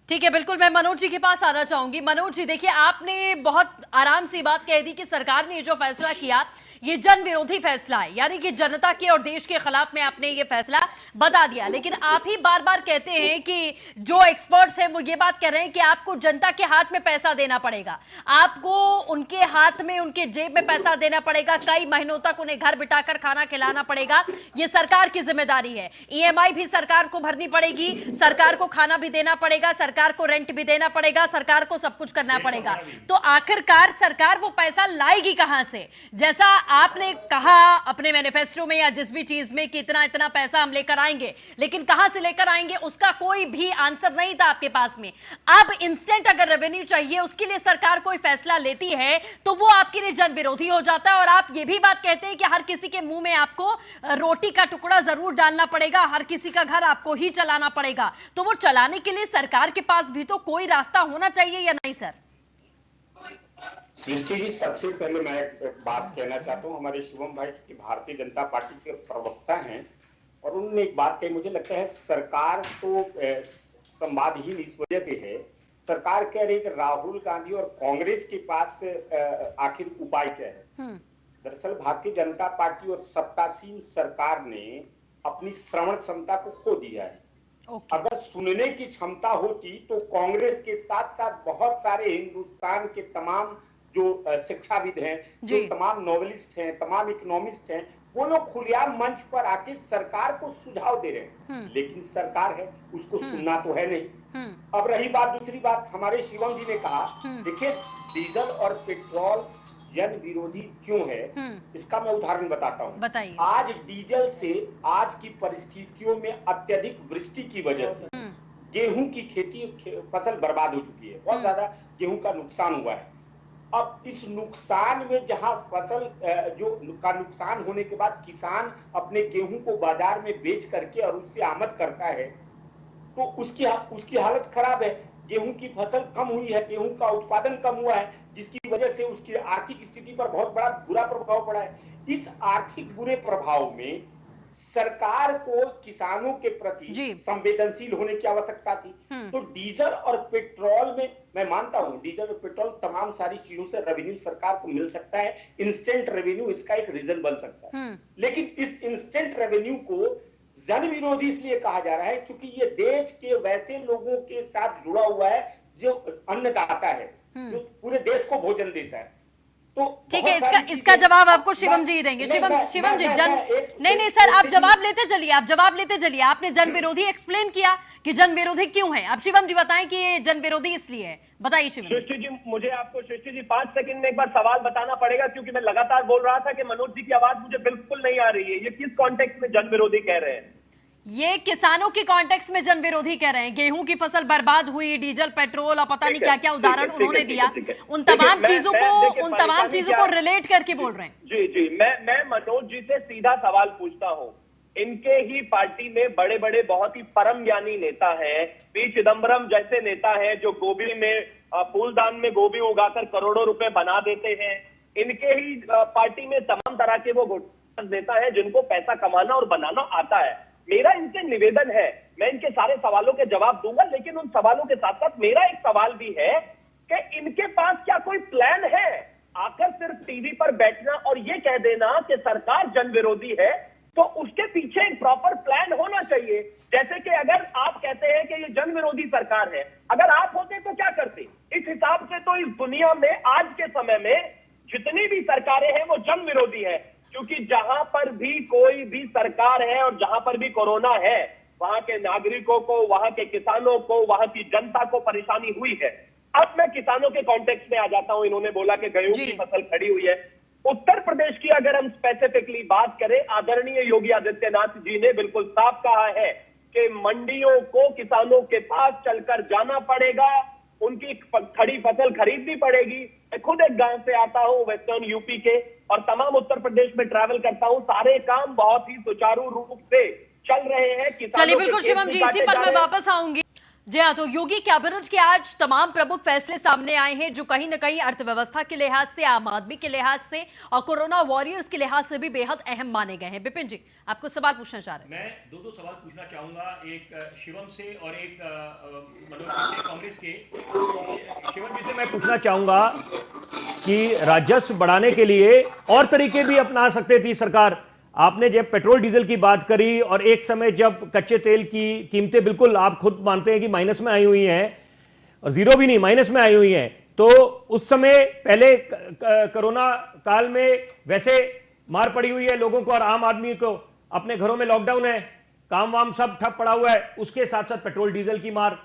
ठीक है, बिल्कुल मैं मनोज जी के पास आना चाहूंगी। मनोज जी देखिए, आपने बहुत आराम से बात कह दी कि सरकार ने जो फैसला किया ये जन विरोधी फैसला है, यानी कि जनता के और देश के खिलाफ में आपने ये फैसला बता दिया। लेकिन आप ही बार बार कहते हैं कि जो एक्सपर्ट्स हैं वो ये बात कह रहे हैं कि आपको जनता के हाथ में पैसा देना पड़ेगा, आपको उनके हाथ में उनके जेब में पैसा देना पड़ेगा, कई महीनों तक उन्हें घर बिठाकर खाना खिलाना पड़ेगा, ये सरकार की जिम्मेदारी है। ईएमआई भी सरकार को भरनी पड़ेगी, सरकार को खाना भी देना पड़ेगा, सरकार को रेंट भी देना पड़ेगा, सरकार को सब कुछ करना पड़ेगा। तो आखिरकार सरकार वो पैसा लाएगी कहां से? जैसा आपने कहा अपने मैनिफेस्टो में या जिस भी चीज में कि इतना इतना पैसा हम लेकर आएंगे, लेकिन कहां से लेकर आएंगे उसका कोई भी आंसर नहीं था आपके पास में। अब इंस्टेंट अगर रेवेन्यू चाहिए उसके लिए सरकार कोई फैसला लेती है तो वो आपके लिए जन विरोधी हो जाता है। और आप ये भी बात कहते हैं कि हर किसी के मुंह में आपको रोटी का टुकड़ा जरूर डालना पड़ेगा, हर किसी का घर आपको ही चलाना पड़ेगा। तो वो चलाने के लिए सरकार के पास भी तो कोई रास्ता होना चाहिए या नहीं सर? सृष्टि जी, सबसे पहले मैं एक बात कहना चाहता हूँ। हमारे शिवम भाई की भारतीय जनता पार्टी के प्रवक्ता हैं और उन्होंने एक बात कही, मुझे लगता है सरकार तो संवादहीन इस वजह से है। सरकार कह रही है कि राहुल गांधी और कांग्रेस के पास आखिर उपाय क्या है। दरअसल भारतीय जनता पार्टी और सत्तासीन सरकार ने अपनी श्रवण क्षमता को खो दिया है। अगर सुनने की क्षमता होती तो कांग्रेस के साथ साथ बहुत सारे हिंदुस्तान के तमाम जो शिक्षाविद हैं, जो तमाम नॉवेलिस्ट हैं, तमाम इकोनॉमिस्ट हैं, वो लोग खुलेआम मंच पर आके सरकार को सुझाव दे रहे हैं। लेकिन सरकार है, उसको सुनना तो है नहीं। अब रही बात, दूसरी बात हमारे शिवम जी ने कहा, देखिए डीजल और पेट्रोल जन विरोधी क्यों है, इसका मैं उदाहरण बताता हूँ। बताइए। आज डीजल से आज की परिस्थितियों में अत्यधिक वृष्टि की वजह से गेहूं की खेती फसल बर्बाद हो चुकी है, बहुत ज्यादा गेहूं का नुकसान हुआ है। अब इस नुकसान में जहां फसल जो का नुकसान होने के बाद किसान अपने गेहूं को बाजार में बेच करके और उससे आमद करता है, तो उसकी हालत खराब है। गेहूं की फसल कम हुई है, गेहूं का उत्पादन कम हुआ है, जिसकी वजह से उसकी आर्थिक स्थिति पर बहुत बड़ा बुरा प्रभाव पड़ा है। इस आर्थिक बुरे प्रभाव में सरकार को किसानों के प्रति संवेदनशील होने की आवश्यकता थी। तो डीजल और पेट्रोल में मैं मानता हूं, डीजल और पेट्रोल तमाम सारी चीजों से रेवेन्यू सरकार को मिल सकता है, इंस्टेंट रेवेन्यू इसका एक रीजन बन सकता है। लेकिन इस इंस्टेंट रेवेन्यू को जन विरोधी इसलिए कहा जा रहा है क्योंकि ये देश के वैसे लोगों के साथ जुड़ा हुआ है जो अन्नदाता है, जो पूरे देश को भोजन देता है। तो ठीक है, इसका जवाब आपको शिवम जी देंगे। शिवम जी नहीं सर, आप जवाब लेते चलिए। आपने जन विरोधी एक्सप्लेन किया कि जन विरोधी क्यों है। अब शिवम जी बताएं कि ये जन विरोधी इसलिए है, बताइए शिवम। सृष्टि जी, मुझे आपको सृष्टि जी 5 सेकंड में एक बार सवाल बताना पड़ेगा, क्योंकि मैं लगातार बोल रहा था कि मनोज जी की आवाज मुझे बिल्कुल नहीं आ रही है। ये किस कॉन्टेक्स्ट में जन विरोधी कह रहे हैं? ये किसानों के कॉन्टेक्स्ट में जन विरोधी कह रहे हैं। गेहूं की फसल बर्बाद हुई, डीजल पेट्रोल और पता नहीं क्या क्या उदाहरण उन्होंने दिया, उन तमाम चीजों को रिलेट करके बोल रहे हैं। जी, मैं मनोज जी से सीधा सवाल पूछता हूं। इनके ही पार्टी में बड़े बड़े बहुत ही परम ज्ञानी नेता हैं, पी चिदम्बरम जैसे नेता हैं जो गोभी में फूलदान में गोभी उगाकर करोड़ों रुपए बना देते हैं। इनके ही पार्टी में तमाम तरह के वो नेता हैं जिनको पैसा कमाना और बनाना आता है। मेरा इनसे निवेदन है, मैं इनके सारे सवालों के जवाब दूंगा, लेकिन उन सवालों के साथ साथ मेरा एक सवाल भी है कि इनके पास क्या कोई प्लान है? आकर सिर्फ टीवी पर बैठना और ये कह देना कि सरकार जन विरोधी है, तो उसके पीछे एक प्रॉपर प्लान होना चाहिए। जैसे कि अगर आप कहते हैं कि ये जन विरोधी सरकार है, अगर आप होते तो क्या करते? इस हिसाब से तो इस दुनिया में आज के समय में जितनी भी सरकारें हैं वो जन विरोधी है, क्योंकि जहां पर भी कोई भी सरकार है और जहां पर भी कोरोना है, वहां के नागरिकों को, वहां के किसानों को, वहां की जनता को परेशानी हुई है। अब मैं किसानों के कॉन्टेक्स्ट में आ जाता हूं। इन्होंने बोला कि गेहूं जी। की फसल खड़ी हुई है। उत्तर प्रदेश की अगर हम स्पेसिफिकली बात करें, आदरणीय योगी आदित्यनाथ जी ने बिल्कुल साफ कहा है कि मंडियों को किसानों के पास चलकर जाना पड़ेगा, उनकी खड़ी फसल खरीदनी पड़ेगी। मैं खुद एक गांव से आता हूं, वेस्टर्न यूपी के, और तमाम उत्तर प्रदेश में ट्रैवल करता हूं। सारे काम बहुत ही सुचारू रूप से चल रहे हैं। चलिए बिल्कुल शिवम जी, इसी पर मैं वापस आऊंगी। जी हाँ, तो योगी कैबिनेट के आज तमाम प्रमुख फैसले सामने आए हैं जो कहीं ना कहीं अर्थव्यवस्था के लिहाज से, आम आदमी के लिहाज से और कोरोना वॉरियर्स के लिहाज से भी बेहद अहम माने गए हैं। विपिन जी, आपको सवाल पूछना चाह रहे हैं। मैं दो सवाल पूछना चाहूंगा, एक शिवम से और एक मनोज जी से, कांग्रेस के। शिवम जी से मैं पूछना चाहूंगा कि राजस्व बढ़ाने के लिए और तरीके भी अपना सकते थी सरकार। आपने जब पेट्रोल डीजल की बात करी और एक समय जब कच्चे तेल की कीमतें बिल्कुल आप खुद मानते हैं कि माइनस में आई हुई हैं, और जीरो भी नहीं माइनस में आई हुई हैं, तो उस समय पहले कोरोना काल में वैसे मार पड़ी हुई है लोगों को और आम आदमी को, अपने घरों में लॉकडाउन है, काम वाम सब ठप पड़ा हुआ है, उसके साथ साथ पेट्रोल डीजल की मार।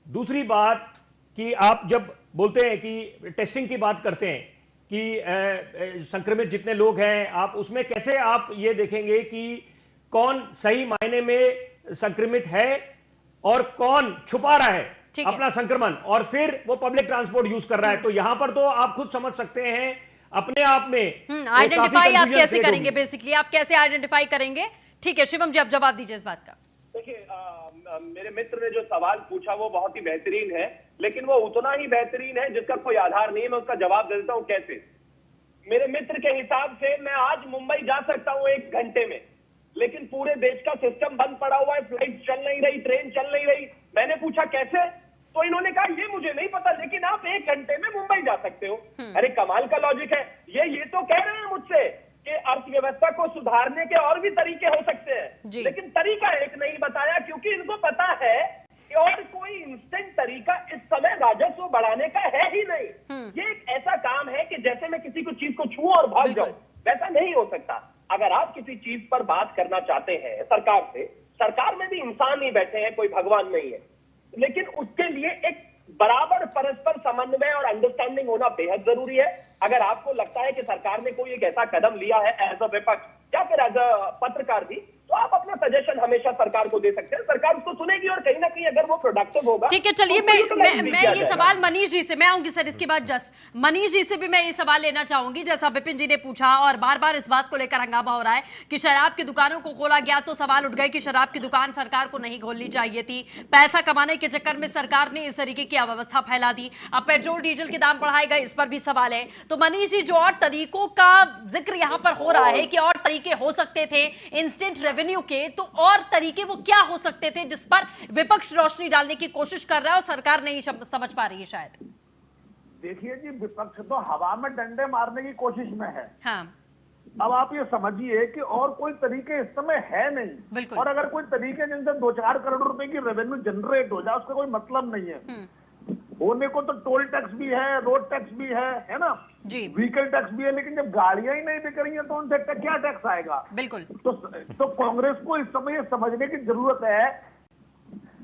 दूसरी बात कि आप जब बोलते हैं कि टेस्टिंग की बात करते हैं कि संक्रमित जितने लोग हैं, आप उसमें कैसे आप ये देखेंगे कि कौन सही मायने में संक्रमित है और कौन छुपा रहा है अपना संक्रमण और फिर वो पब्लिक ट्रांसपोर्ट यूज कर रहा है? तो यहां पर तो आप खुद समझ सकते हैं अपने आप में आइडेंटिफाई आप कैसे करेंगे, बेसिकली आप कैसे आइडेंटिफाई करेंगे? ठीक है शिवम जी, आप जवाब दीजिए इस बात का। देखिए, मेरे मित्र ने जो सवाल पूछा वो बहुत ही बेहतरीन है, लेकिन वो उतना ही बेहतरीन है जिसका कोई आधार नहीं है। मैं उसका जवाब दे देता हूं कैसे। मेरे मित्र के हिसाब से मैं आज मुंबई जा सकता हूं 1 घंटे में, लेकिन पूरे देश का सिस्टम बंद पड़ा हुआ है, फ्लाइट चल नहीं रही, ट्रेन चल नहीं रही। मैंने पूछा कैसे, तो इन्होंने कहा ये मुझे नहीं पता, लेकिन आप 1 घंटे में मुंबई जा सकते हो। अरे कमाल का लॉजिक है। ये तो कह रहे हैं मुझसे कि अर्थव्यवस्था को सुधारने के और भी तरीके हो सकते हैं, लेकिन तरीका एक नहीं बताया, क्योंकि इनको पता है कि और कोई इंस्टेंट तरीका इस समय राजस्व बढ़ाने का है ही नहीं। ये एक ऐसा काम है कि जैसे मैं किसी को चीज को छूं और भाग जाऊं, वैसा नहीं हो सकता। अगर आप किसी चीज पर बात करना चाहते हैं सरकार से, सरकार में भी इंसान ही बैठे हैं, कोई भगवान नहीं है, लेकिन उसके लिए एक बराबर परस्पर समन्वय और अंडरस्टैंडिंग होना बेहद जरूरी है। अगर आपको लगता है कि सरकार ने कोई एक ऐसा कदम लिया है एज अ विपक्ष या फिर एज अ पत्रकार भी, तो आप अपना सजेशन हमेशा सरकार को दे सकते हैं, सरकार उसको सुनेगी और कहीं ना कहीं अगर वो प्रोडक्टिव होगा। ठीक है, चलिए मैं ये सवाल मनीष जी से मैं आऊंगी सर, इसके बाद जस्ट मनीष जी से भी मैं ये सवाल लेना चाहूंगी। जैसा विपिन जी ने पूछा और बार बार इस बात को लेकर हंगामा हो रहा है कि शराब की दुकानों को खोला गया, तो सवाल उठ गए कि शराब की दुकान सरकार को नहीं खोलनी चाहिए थी, पैसा कमाने के चक्कर में सरकार ने इस तरीके की अव्यवस्था फैला दी, अब पेट्रोल डीजल के दाम बढ़ाए गए, इस पर भी सवाल है। तो मनीष जी, जो और तरीकों का जिक्र यहां पर हो रहा है कि और तरीके हो सकते थे इंस्टेंट रेवेन्यू के, तो और तरीके वो क्या हो सकते थे जिस पर विपक्ष रोशनी डालने की कोशिश कर रहा है और सरकार नहीं समझ पा रही है शायद? देखिए जी, विपक्ष तो हवा में डंडे मारने की कोशिश में है। हाँ। अब आप ये समझिए कि और कोई तरीके इस समय है नहीं, और अगर कोई तरीके जिनसे 2-4 करोड़ रुपए की रेवेन्यू जनरेट हो जाए उसका कोई मतलब नहीं है। होने को तो टोल टैक्स भी है, रोड टैक्स भी है ना जी, व्हीकल टैक्स भी है, लेकिन जब गाड़ियां ही नहीं बिक रही हैं तो उनसे क्या टैक्स आएगा? बिल्कुल। तो कांग्रेस को इस समय ये समझने की जरूरत है।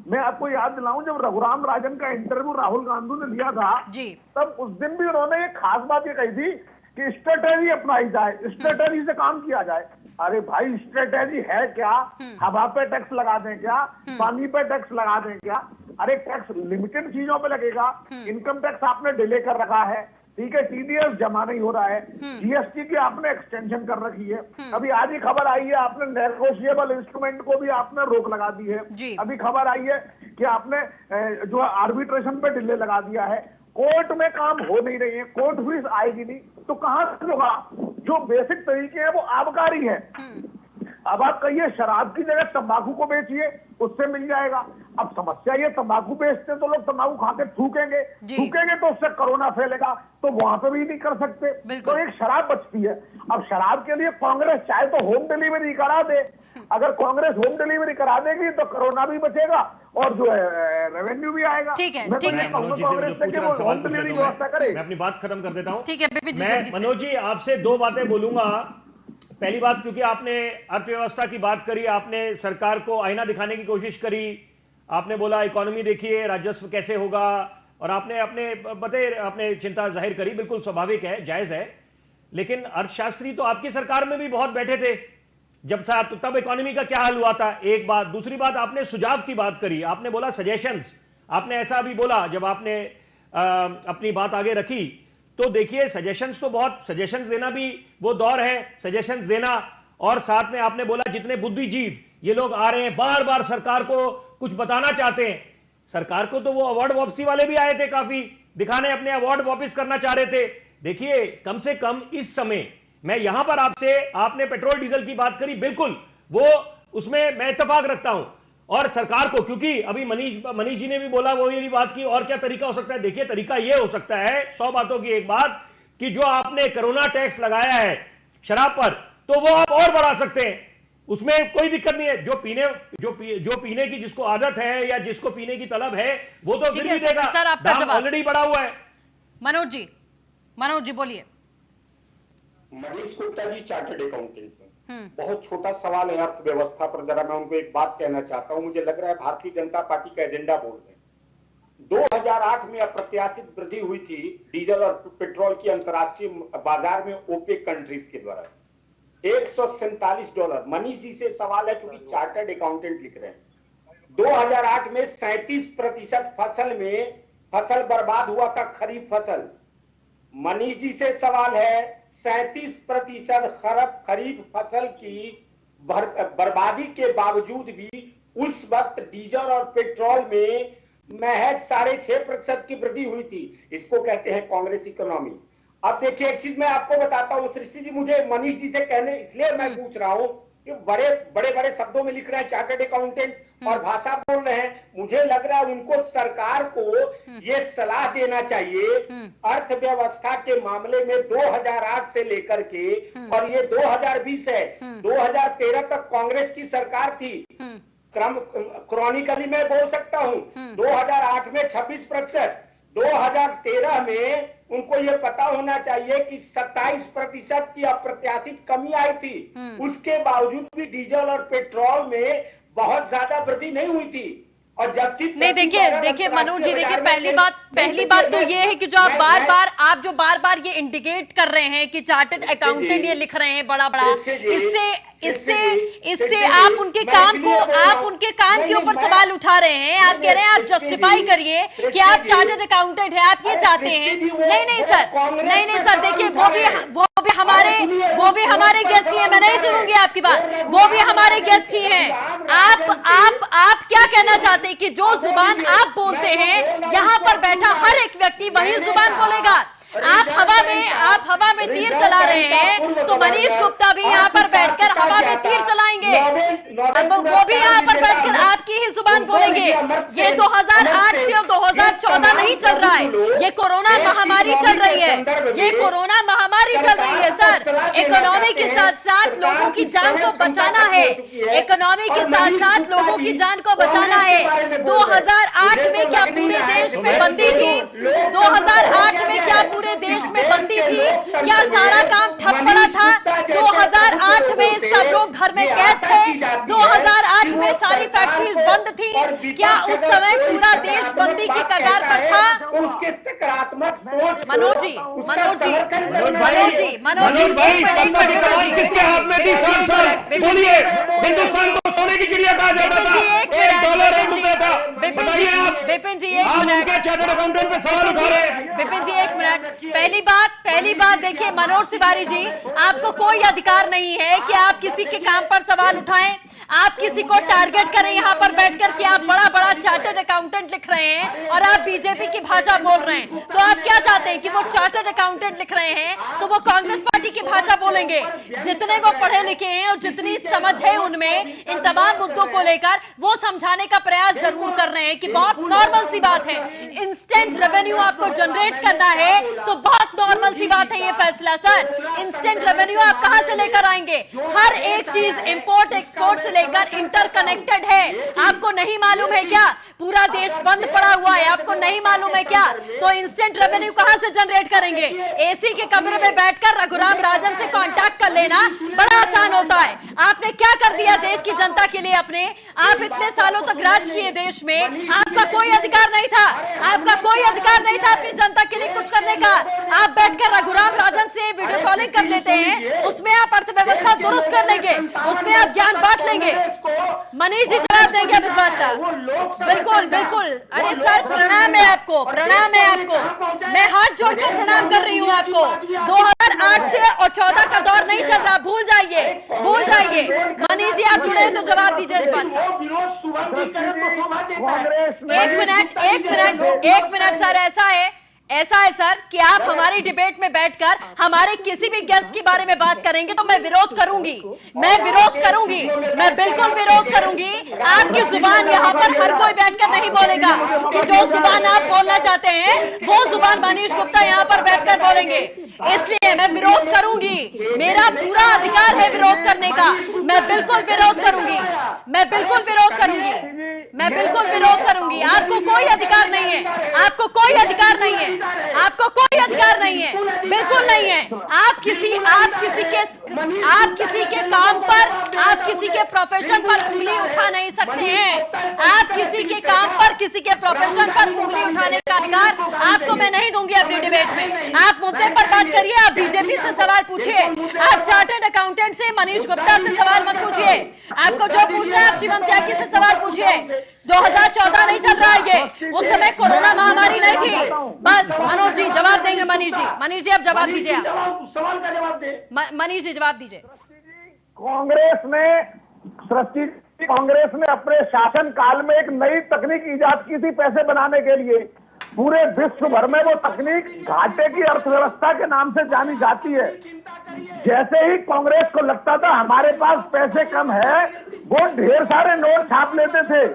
मैं आपको याद दिलाऊं, जब रघुराम राजन का इंटरव्यू राहुल गांधी ने लिया था जी, तब उस दिन भी उन्होंने एक खास बात ये कही थी कि स्ट्रेटेजी अपनाई जाए, स्ट्रेटेजी से काम किया जाए। अरे भाई, स्ट्रेटेजी है क्या? हवा पे टैक्स लगा दें क्या? पानी पे टैक्स लगा दें क्या? अरे टैक्स लिमिटेड चीजों पे लगेगा। इनकम टैक्स आपने डिले कर रखा है, ठीक है, टीडीएस जमा नहीं हो रहा है, जीएसटी की आपने एक्सटेंशन कर रखी है। अभी आज ही खबर आई है आपने नेगोशिएबल इंस्ट्रूमेंट को भी आपने रोक लगा दी है। अभी खबर आई है कि आपने जो आर्बिट्रेशन पे डिले लगा दिया है। कोर्ट में काम हो नहीं रही है, कोर्ट फीस आएगी नहीं, तो कहां से होगा? जो बेसिक तरीके हैं वो आबकारी है। अब आप कहिए शराब की जगह तंबाकू को बेचिए, उससे मिल जाएगा। अब समस्या ये, तंबाकू बेचते तो लोग तंबाकू खा के थूकेंगे तो उससे कोरोना फैलेगा, तो वहां पे भी नहीं कर सकते, तो एक शराब बचती है। अब शराब के लिए कांग्रेस चाहे तो होम डिलीवरी करा दे, अगर कांग्रेस होम डिलीवरी करा देगी तो कोरोना भी बचेगा और जो है रेवेन्यू भी आएगा। ठीक है, ठीक है, कांग्रेस से होम डिलीवरी व्यवस्था करे। मैं अपनी बात खत्म कर देता हूं। ठीक है, मैं मनोज जी आपसे 2 बातें बोलूंगा। पहली बात, क्योंकि आपने अर्थव्यवस्था की बात करी, आपने सरकार को आईना दिखाने की कोशिश करी, आपने बोला इकोनॉमी देखिए, राजस्व कैसे होगा और आपने अपने चिंता जाहिर करी, बिल्कुल स्वाभाविक है, जायज है। लेकिन अर्थशास्त्री तो आपकी सरकार में भी बहुत बैठे थे जब था, तो तब इकोनॉमी का क्या हाल हुआ था, एक बात। दूसरी बात, आपने सुझाव की बात करी, आपने बोला सजेशंस, आपने ऐसा भी बोला जब आपने अपनी बात आगे रखी। तो देखिए सजेशंस तो बहुत, सजेशंस देना भी वो दौर है, सजेशंस देना, और साथ में आपने बोला जितने बुद्धिजीव ये लोग आ रहे हैं बार बार सरकार को कुछ बताना चाहते हैं। सरकार को तो वो अवार्ड वापसी वाले भी आए थे, काफी दिखाने, अपने अवार्ड वापस करना चाह रहे थे। देखिए कम से कम इस समय मैं यहां पर आपने पेट्रोल डीजल की बात करी, बिल्कुल वो उसमें मैं इत्तेफाक रखता हूं। और सरकार को, क्योंकि अभी मनीष जी ने भी बोला वो ये बात की, और क्या तरीका हो सकता है? देखिए तरीका ये हो सकता है, 100 बातों की एक बात, कि जो आपने कोरोना टैक्स लगाया है शराब पर, तो वो आप और बढ़ा सकते हैं, उसमें कोई दिक्कत नहीं है। जो पीने की जिसको आदत है या जिसको पीने की तलब है वो तो फिर भी देगा, सर आपका दाम जवाब ऑलरेडी बढ़ा हुआ है। मनोज जी बोलिए। मनीष गुप्ता जी चार्टर्ड अकाउंटेंट हैं। बहुत छोटा सवाल है अर्थव्यवस्था पर, जरा मैं उनको एक बात कहना चाहता हूं। मुझे लग रहा है भारतीय जनता पार्टी का एजेंडा बोल रहे हैं। 2008 में अप्रत्याशित वृद्धि हुई थी डीजल और पेट्रोल की अंतर्राष्ट्रीय बाजार में ओपेक कंट्रीज के द्वारा, $147। मनीष जी से सवाल है, चूंकि चार्टर्ड अकाउंटेंट लिख रहे हैं, 2008 में 37% फसल बर्बाद हुआ था, खरीफ फसल। मनीष जी से सवाल है, 37% खरीफ फसल की बर्बादी के बावजूद भी उस वक्त डीजल और पेट्रोल में महज 6.5% की वृद्धि हुई थी। इसको कहते हैं कांग्रेस इकोनॉमी। अब देखिए एक चीज मैं आपको बताता हूं, सृष्टि जी, मुझे मनीष जी से कहने इसलिए मैं पूछ रहा हूं कि बड़े शब्दों में लिख रहे हैं चार्टर्ड अकाउंटेंट और भाषा बोल रहे हैं। मुझे लग रहा है उनको, सरकार को ये सलाह देना चाहिए अर्थव्यवस्था के मामले में 2008 से लेकर के, और ये 2020 है, 2013 तक कांग्रेस की सरकार थी। क्रॉनिकली मैं बोल सकता हूं, 2008 में 26%, 2013 में उनको ये पता होना चाहिए कि 27% की अप्रत्याशित कमी आई थी। उसके बावजूद भी डीजल और पेट्रोल में बहुत ज्यादा वृद्धि नहीं हुई थी। और जबकि नहीं, देखिए मनोज जी, देखिए पहली बात तो ये है कि जो आप बार बार ये इंडिकेट कर रहे हैं कि चार्टर्ड अकाउंटेंट ये लिख रहे हैं बड़ा, इससे आप उनके काम के ऊपर सवाल उठा रहे हैं। आप कह रहे हैं, आप जस्टिफाई करिए कि आप चार्टर्ड अकाउंटेंट हैं, आप ये चाहते हैं। नहीं सर, देखिए वो भी हमारे गेस्ट ही हैं। मैं नहीं सुनूंगी आपकी बात, वो भी हमारे गेस्ट ही हैं। आप क्या कहना चाहते हैं कि जो जुबान आप बोलते हैं, यहाँ पर बैठा हर एक व्यक्ति वही जुबान बोलेगा? आप हवा में तीर चला रहे हैं, तो मनीष गुप्ता भी यहाँ पर बैठकर हवा में तीर चलाएंगे, वो भी यहाँ पर बैठकर आपकी ही जुबान बोलेंगे। ये 2008 से 2014 नहीं चल रहा है, ये कोरोना महामारी चल रही है, सर। इकोनॉमी के साथ साथ लोगों की जान को बचाना है, 2008 में क्या पूरे देश में बंदी थी? 2008 में क्या पूरे देश में बंदी थी? क्या सारा काम ठप पड़ा था? 2008 में सब लोग घर में कैद थे, 2008 में सारी फैक्ट्रीज बंद थी। क्या उस समय पूरा देश बंदी की कगार पर था? उसके सकारात्मक सोच, मनोज जी, किसके हाथ में थी? बोलिए, हिंदुस्तान को सोने की चिड़िया कहा जाता था, $1 1 रुपया था। बताइए आप, विपिन जी एक मिनट, चार्टर्ड अकाउंटेंट पे सवाल उठा रहे हैं। विपिन जी एक मिनट, पहली बात देखिए मनोज तिवारी जी, आपको कोई अधिकार नहीं है कि आप किसी के काम पर सवाल उठाएं, आप किसी को टारगेट करें यहाँ पर बैठकर कि आप बड़ा चार्टर्ड अकाउंटेंट लिख रहे हैं और आप बीजेपी की भाषा बोल रहे हैं। तो आप क्या चाहते हैं कि वो चार्टर्ड अकाउंटेंट लिख रहे हैं तो वो कांग्रेस पार्टी की भाषा बोलेंगे? जितने वो पढ़े लिखे हैं और जितनी समझ है उनमें इन तमाम मुद्दों को लेकर, वो समझाने का प्रयास जरूर कर रहे हैं कि बहुत नॉर्मल सी बात है, इंस्टेंट रेवेन्यू आपको जनरेट करना है तो बहुत नॉर्मल सी बात है ये फैसला। सर, इंस्टेंट रेवेन्यू आप कहां से लेकर आएंगे? हर एक चीज इंपोर्ट एक्सपोर्ट से लेकर इंटरकनेक्टेड है। आपको नहीं मालूम है क्या? पूरा देश बंद पड़ा हुआ है, आपको नहीं मालूम है क्या? तो इंस्टेंट रेवेन्यू कहां से जनरेट करेंगे? एसी के कमरे में बैठकर रघुराम राजन से कांटेक्ट कर लेना बड़ा आसान होता है। आपने क्या कर दिया देश की जनता के लिए? अपने आप इतने सालों तक राज किए देश में, आपका कोई अधिकार नहीं था, आपका कोई अधिकार नहीं था अपनी जनता के लिए कुछ करने का। आप बैठकर रघुराम राजन से वीडियो कॉलिंग कर लेते हैं, उसमें आप अर्थव्यवस्था दुरुस्त कर लेंगे, उसमें आप ज्ञान बांट लेंगे। मनीष जी जवाब देंगे अब इस बात का। बिल्कुल बिल्कुल। अरे सर प्रणाम है आपको, प्रणाम है आपको, मैं हाथ जोड़कर प्रणाम कर रही हूँ आपको। 2008 से और 14 का दौर नहीं चल रहा, भूल जाइए, भूल जाइए। मनीष जी आप जुड़े हैं तो जवाब दीजिए इस बात का। एक मिनट सर, ऐसा है सर कि आप हमारी डिबेट में बैठकर हमारे किसी भी गेस्ट के बारे में बात करेंगे तो मैं विरोध करूंगी, मैं बिल्कुल विरोध करूंगी। आपकी जुबान यहाँ पर हर कोई बैठकर नहीं बोलेगा कि जो जुबान आप बोलना चाहते हैं वो जुबान मनीष गुप्ता यहाँ पर बैठकर बोलेंगे, इसलिए मैं विरोध करूंगी। मेरा पूरा अधिकार है विरोध करने का, मैं बिल्कुल विरोध करूंगी, मैं बिल्कुल विरोध करूंगी। आपको कोई अधिकार नहीं है, आपको कोई अधिकार नहीं है, आपको कोई अधिकार नहीं है, बिल्कुल नहीं है। आप किसी के काम पर, आप किसी के प्रोफेशन पर उंगली उठा नहीं सकते हैं। आप किसी के काम पर, किसी के प्रोफेशन पर उंगली उठाने का अधिकार आपको मैं नहीं दूंगी अपनी डिबेट में। आप मुद्दे पर बात करिए, आप बीजेपी से सवाल पूछिए, आप चार्टर्ड अकाउंटेंट से मनीष गुप्ता से सवाल मत पूछिए, आपको जो पूछना है आप शिवम त्यागी से सवाल पूछिए। 2014 नहीं चल रहा है ये, उस समय कोरोना महामारी नहीं थी। बस मनोज जी जवाब देंगे। मनीष जी आप जवाब दीजिए, सवाल का जवाब दे। मनीष जी जवाब दीजिए। कांग्रेस ने अपने शासन काल में एक नई तकनीक इजाद की थी पैसे बनाने के लिए। पूरे विश्व भर में वो तकनीक घाटे की अर्थव्यवस्था के नाम से जानी जाती है। जैसे ही कांग्रेस को लगता था हमारे पास पैसे कम है, वो ढेर सारे नोट छाप लेते थे।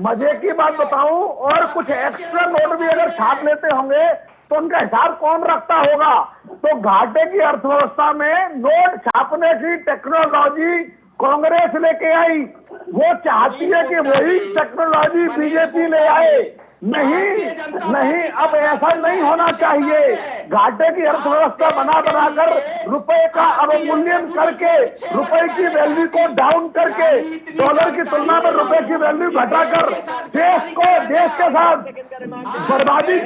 मजे की बात बताऊं, और कुछ एक्स्ट्रा नोट भी अगर छाप लेते होंगे तो उनका हिसाब कौन रखता होगा। तो घाटे की अर्थव्यवस्था में नोट छापने की टेक्नोलॉजी कांग्रेस लेके आई। वो चाहती है कि वही टेक्नोलॉजी बीजेपी ले आए। नहीं, अब ऐसा नहीं होना चाहिए। घाटे की अर्थव्यवस्था बनाकर रुपए का अवमूल्यन करके, रुपए की वैल्यू को डाउन करके, डॉलर की तुलना में रुपए की वैल्यू घटाकर देश के साथ बर्बादी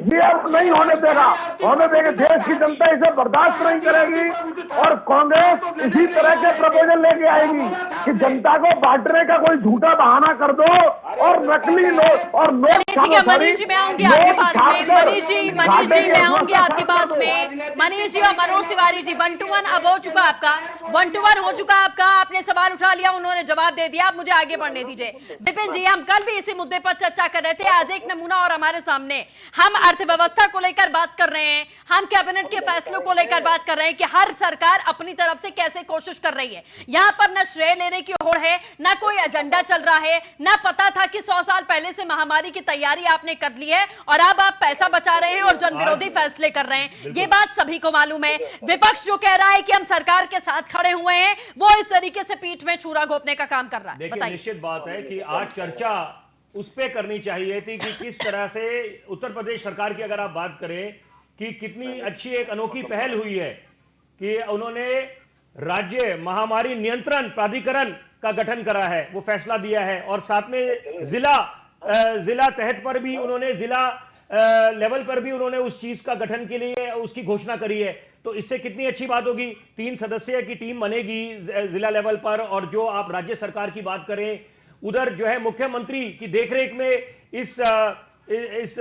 ये अब नहीं होने देगा। देश की जनता इसे बर्दाश्त नहीं करेगी और कांग्रेस इसी तरह के प्रपोजल लेके आएगी कि जनता को बांटने का कोई झूठा बहाना कर दो और नकली नोट और नोट। मनीष जी मैं आऊंगी आपके पास में, मनीष जी मैं आऊंगी आपके पास में। मनीष जी और मनोज तिवारी जी 1-to-1 अब हो चुका आपका, 1-to-1 हो चुका आपका। आपने सवाल उठा लिया, उन्होंने जवाब दे दिया, आप मुझे आगे बढ़ने दीजिए। विपिन जी हम कल भी इसी मुद्दे पर चर्चा कर रहे थे, आज एक नमूना और हमारे सामने। हम अर्थव्यवस्था को लेकर बात कर रहे हैं, हम कैबिनेट के फैसलों को लेकर बात कर रहे हैं कि हर सरकार अपनी तरफ से कैसे कोशिश कर रही है। यहाँ पर न श्रेय लेने की होड़ है, न कोई एजेंडा चल रहा है, न पता था कि 100 साल पहले से महामारी की तैयारी आपने कर ली है और अब आप पैसा बचा रहे हैं और जन विरोधी फैसले कर रहे हैं। ये बात सभी को मालूम है। विपक्ष जो कह रहा है कि हम सरकार के साथ खड़े हुए हैं, वो इस तरीके से पीठ में छुरा घोंपने का काम कर रहा है। देखिए निश्चित बात है कि आज चर्चा उस पे करनी चाहिए थी कि किस तरह से उत्तर प्रदेश सरकार की अगर आप बात करें कि कितनी अच्छी एक अनोखी पहल हुई है कि उन्होंने राज्य महामारी नियंत्रण प्राधिकरण का गठन करा है, वो फैसला दिया है और साथ में जिला तहत पर भी उन्होंने, जिला लेवल पर भी उन्होंने उस चीज का गठन के लिए उसकी घोषणा करी है। तो इससे कितनी अच्छी बात होगी, 3 सदस्यीय की टीम बनेगी जिला लेवल पर। और जो आप राज्य सरकार की बात करें, उधर जो है मुख्यमंत्री की देखरेख में इस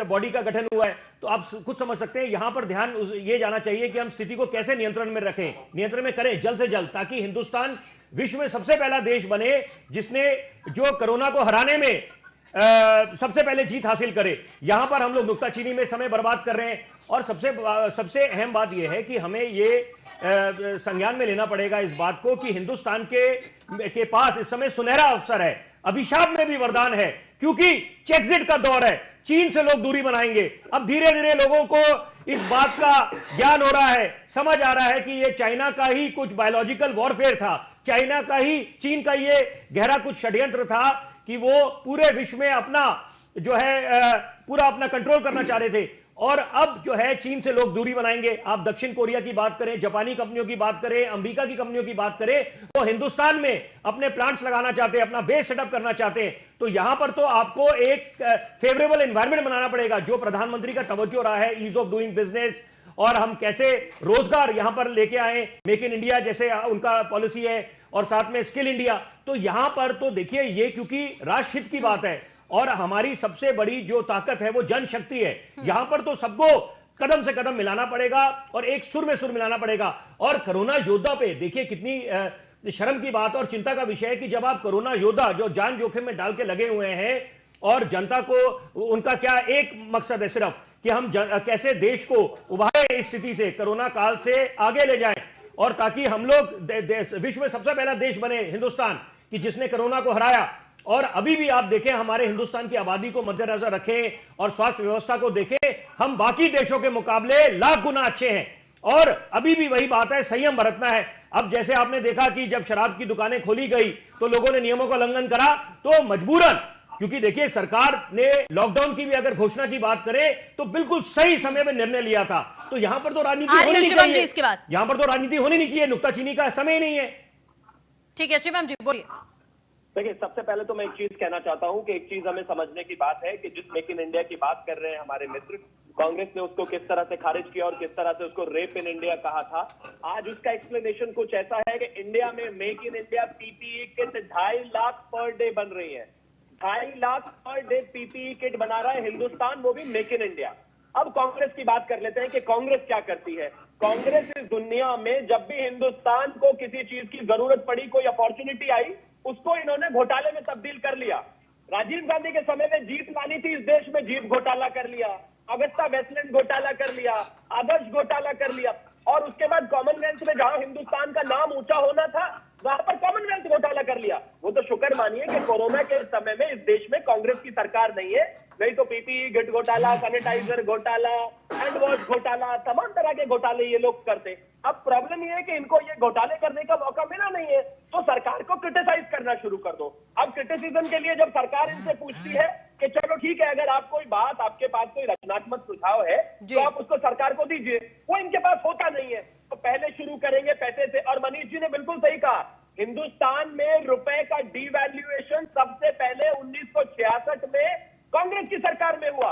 बॉडी का गठन हुआ है। तो आप खुद समझ सकते हैं, यहां पर ध्यान ये जाना चाहिए कि हम स्थिति को कैसे नियंत्रण में रखें, नियंत्रण में करें जल्द से जल्द, ताकि हिंदुस्तान विश्व में सबसे पहला देश बने जिसने जो कोरोना को हराने में सबसे पहले जीत हासिल करे। यहां पर हम लोग नुक्ताचीनी में समय बर्बाद कर रहे हैं। और सबसे अहम बात यह है कि हमें ये संज्ञान में लेना पड़ेगा इस बात को कि हिंदुस्तान के पास इस समय सुनहरा अवसर है, अभिशाप में भी वरदान है, क्योंकि चेक्सिट का दौर है। चीन से लोग दूरी बनाएंगे। अब धीरे धीरे लोगों को इस बात का ज्ञान हो रहा है, समझ आ रहा है कि ये चाइना का ही कुछ बायोलॉजिकल वॉरफेयर था, चीन का ये गहरा कुछ षड्यंत्र था कि वो पूरे विश्व में अपना जो है पूरा अपना कंट्रोल करना चाह रहे थे। और अब जो है चीन से लोग दूरी बनाएंगे। आप दक्षिण कोरिया की बात करें, जापानी कंपनियों की बात करें, अमेरिका की कंपनियों की बात करें, तो हिंदुस्तान में अपने प्लांट्स लगाना चाहते हैं, अपना बेस सेटअप करना चाहते हैं। तो यहां पर तो आपको एक फेवरेबल एनवायरमेंट बनाना पड़ेगा। जो प्रधानमंत्री का तवज्जो रहा है ईज ऑफ डूइंग बिजनेस, और हम कैसे रोजगार यहां पर लेके आए, मेक इन इंडिया जैसे उनका पॉलिसी है, और साथ में स्किल इंडिया। तो यहां पर तो देखिए ये क्योंकि राष्ट्रहित की बात है और हमारी सबसे बड़ी जो ताकत है वो जनशक्ति है। यहां पर तो सबको कदम से कदम मिलाना पड़ेगा और एक सुर में सुर मिलाना पड़ेगा। और कोरोना योद्धा पे देखिए कितनी शर्म की बात और चिंता का विषय है कि जब आप कोरोना योद्धा जो जान जोखिम में डाल के लगे हुए हैं, और जनता को उनका क्या एक मकसद है सिर्फ कि हम कैसे देश को उभारे इस स्थिति से, कोरोना काल से आगे ले जाएं, और ताकि हम लोग विश्व में सबसे पहला देश बने हिंदुस्तान कि जिसने कोरोना को हराया। और अभी भी आप देखें हमारे हिंदुस्तान की आबादी को मद्देनजर रखें और स्वास्थ्य व्यवस्था को देखें, हम बाकी देशों के मुकाबले लाख गुना अच्छे हैं। और अभी भी वही बात है, संयम बरतना है। अब जैसे आपने देखा कि जब शराब की दुकानें खोली गई तो लोगों ने नियमों का उल्लंघन करा, तो मजबूरन, क्योंकि देखिए सरकार ने लॉकडाउन की भी अगर घोषणा की बात करें तो बिल्कुल सही समय में निर्णय लिया था। तो यहां पर तो राजनीति होनी नहीं चाहिए, इसके बाद यहां पर तो राजनीति होनी नहीं चाहिए, नुक्ताचीनी का समय नहीं है। ठीक है शिवम जी बोलिए। देखिए, सबसे पहले तो मैं एक चीज कहना चाहता हूं कि एक चीज हमें समझने की बात है कि जिस मेक इन इंडिया की बात कर रहे हैं हमारे मित्र, कांग्रेस ने उसको किस तरह से खारिज किया और किस तरह से उसको रेप इन इंडिया कहा था। आज उसका एक्सप्लेनेशन कुछ ऐसा है कि इंडिया में make in India PPE kit 2.5 lakh per day बन रही है। 2.5 lakh per day PPE kit बना रहा है हिंदुस्तान, वो भी मेक इन इंडिया। अब कांग्रेस की बात कर लेते हैं कि कांग्रेस क्या करती है। कांग्रेस इस दुनिया में जब भी हिंदुस्तान को किसी चीज की जरूरत पड़ी, कोई अपॉर्चुनिटी आई, उसको इन्होंने घोटाले में तब्दील कर लिया। राजीव गांधी के समय में जीत लानी थी इस देश में, जीत घोटाला कर लिया। अगस्ता वेस्टलैंड घोटाला कर लिया, आदर्श घोटाला कर लिया, और उसके बाद कॉमनवेल्थ में जहां हिंदुस्तान का नाम ऊंचा होना था वहां पर कॉमनवेल्थ घोटाला कर लिया। वो तो शुक्र मानिए कि कोरोना के समय में इस देश में कांग्रेस की सरकार नहीं है, नहीं तो पीपीई किट घोटाला, सैनिटाइजर घोटाला, हैंड वॉश घोटाला, तमाम तरह के घोटाले ये लोग करते। अब प्रॉब्लम ये है कि इनको ये घोटाले करने का मौका मिला नहीं है, तो सरकार को क्रिटिसाइज करना शुरू कर दो। अब क्रिटिसिज्म के लिए जब सरकार इनसे पूछती है कि चलो ठीक है, अगर आप कोई बात, आपके पास कोई रचनात्मक सुझाव है तो आप उसको सरकार को दीजिए, वो इनके पास होता नहीं है। तो पहले शुरू करेंगे पैसे से। और मनीष जी ने बिल्कुल सही कहा, हिंदुस्तान में रुपए का डीवैल्यूएशन सबसे पहले 1966 में कांग्रेस की सरकार में हुआ।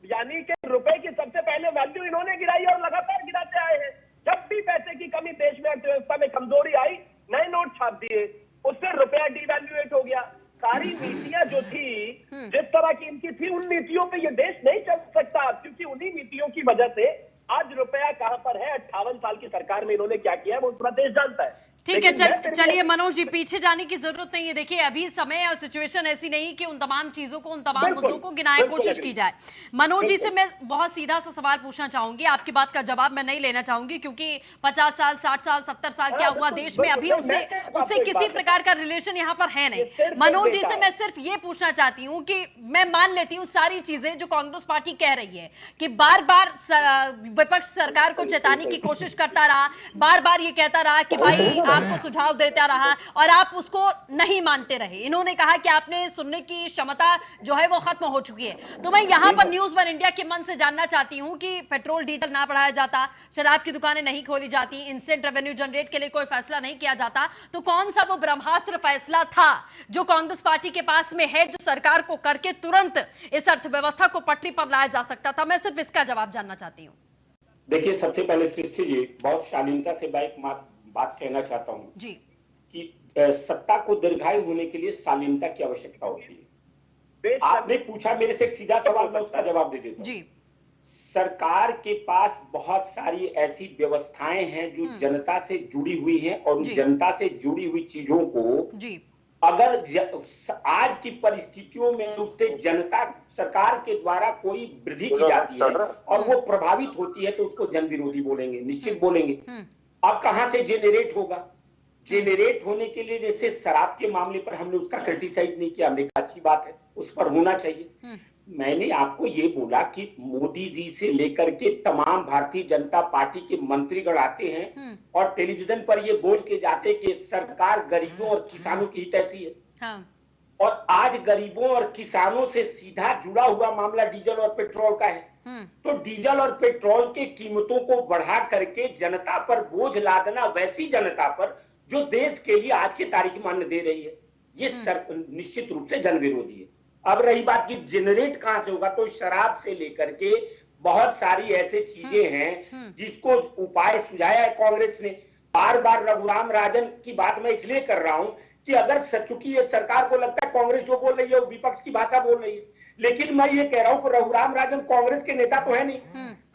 यानी कि रुपए की सबसे पहले वैल्यू इन्होंने गिराई और लगातार गिराते आए हैं। जब भी पैसे की कमी, देश में अर्थव्यवस्था में कमजोरी आई, नए नोट छाप दिए, उससे रुपया डीवैल्यूएट हो गया। सारी नीतियां जो थी, जिस तरह की इनकी थी, उन नीतियों पे ये देश नहीं चल सकता, क्योंकि उन्हीं नीतियों की वजह से आज रुपया कहां पर है। 58 साल की सरकार में इन्होंने क्या किया है वो पूरा देश जानता है। ठीक है, चलिए मनोज जी, पीछे जाने की जरूरत नहीं है। देखिए अभी समय और सिचुएशन ऐसी नहीं कि उन तमाम चीजों को, उन तमाम मुद्दों को गिनाए कोशिश की जाए। मनोज जी से मैं बहुत सीधा सा सवाल पूछना चाहूंगी, आपकी बात का जवाब मैं नहीं लेना चाहूंगी, क्योंकि 50 साल 60 साल 70 साल क्या हुआ देश में, अभी उससे किसी प्रकार का रिलेशन यहाँ पर है नहीं। मनोज जी से मैं सिर्फ ये पूछना चाहती हूँ कि मैं मान लेती हूँ सारी चीजें जो कांग्रेस पार्टी कह रही है कि बार बार विपक्ष सरकार को चेताने की कोशिश करता रहा, बार बार ये कहता रहा कि भाई आपको सुझाव देता रहा और आप उसको नहीं मानते रहे। इन्होंने कहा कि आपने सुनने की क्षमता जो है वो खत्म हो चुकी है। तो मैं यहां पर न्यूज वन इंडिया के मन से जानना चाहती हूं कि पेट्रोल डीजल ना बढ़ाया जाता, शराब की दुकानें नहीं खोली जाती, इंस्टेंट रेवेन्यू जनरेट के लिए कोई फैसला नहीं किया जाता, तो कौन सा वो ब्रह्मास्त्र फैसला था जो कांग्रेस पार्टी के पास में है, जो सरकार को करके तुरंत इस अर्थव्यवस्था को पटरी पर लाया जा सकता था? मैं सिर्फ इसका जवाब जानना चाहती हूँ। देखिए, सबसे पहले सृष्टि जी, बहुत शालीनता से मैं एक बात कहना चाहता हूं जी कि सत्ता को दीर्घायु होने के लिए शालीनता की आवश्यकता होती है। आपने पूछा मेरे से एक सीधा सवाल, मैं उसका जवाब दे देता हूं। जी, सरकार के पास बहुत सारी ऐसी व्यवस्थाएं हैं जो जनता से जुड़ी हुई हैं, और उन जनता से जुड़ी हुई चीजों को जी, अगर आज की परिस्थितियों में उससे जनता, सरकार के द्वारा कोई वृद्धि की जाती है और वो प्रभावित होती है, तो उसको जन विरोधी बोलेंगे, निश्चित बोलेंगे। अब कहां से जेनरेट होगा? जेनरेट होने के लिए, जैसे शराब के मामले पर हमने उसका क्रिटिसाइज नहीं किया, हमने कहा अच्छी बात है, उस पर होना चाहिए। मैंने आपको ये बोला कि मोदी जी से लेकर के तमाम भारतीय जनता पार्टी के मंत्रीगण आते हैं और टेलीविजन पर ये बोल के जाते कि सरकार गरीबों और किसानों की हितैषी है। हाँ। और आज गरीबों और किसानों से सीधा जुड़ा हुआ मामला डीजल और पेट्रोल का है। तो डीजल और पेट्रोल के कीमतों को बढ़ा करके जनता पर बोझ लादना, वैसी जनता पर जो देश के लिए आज की तारीख में अन्न दे रही है, ये निश्चित रूप से जन विरोधी है। अब रही बात कि जनरेट कहां से होगा, तो शराब से लेकर के बहुत सारी ऐसे चीजें हैं जिसको उपाय सुझाया है कांग्रेस ने। बार बार रघुराम राजन की बात मैं इसलिए कर रहा हूं कि अगर चूंकि ये सरकार को लगता है कांग्रेस जो बोल रही है वो विपक्ष की भाषा बोल रही है, लेकिन मैं ये कह रहा हूं कि रघुराम राजन कांग्रेस के नेता तो है नहीं।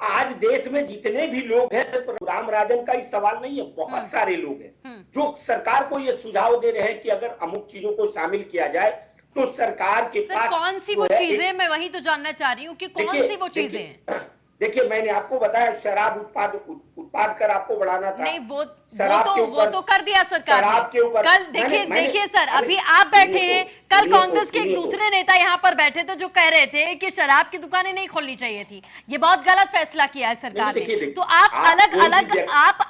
आज देश में जितने भी लोग हैं, सिर्फ रघुराम राजन का ही सवाल नहीं है, बहुत सारे लोग हैं जो सरकार को ये सुझाव दे रहे हैं कि अगर अमुक चीजों को शामिल किया जाए तो सरकार के पास कौन सी वो चीजें, मैं वही तो जानना चाह रही हूँ कि कौन सी वो चीजें हैं। देखिए मैंने आपको बताया शराब उत्पाद कर आपको बढ़ाना था। नहीं वो तो कर दिया सरकार ने। कल देखिए सर, अभी आप बैठे हैं, कल कांग्रेस के एक दूसरे नेता यहाँ पर बैठे थे जो कह रहे थे कि शराब की दुकानें नहीं खोलनी चाहिए थी। ये बहुत गलत फैसला किया है सरकार ने। तो आप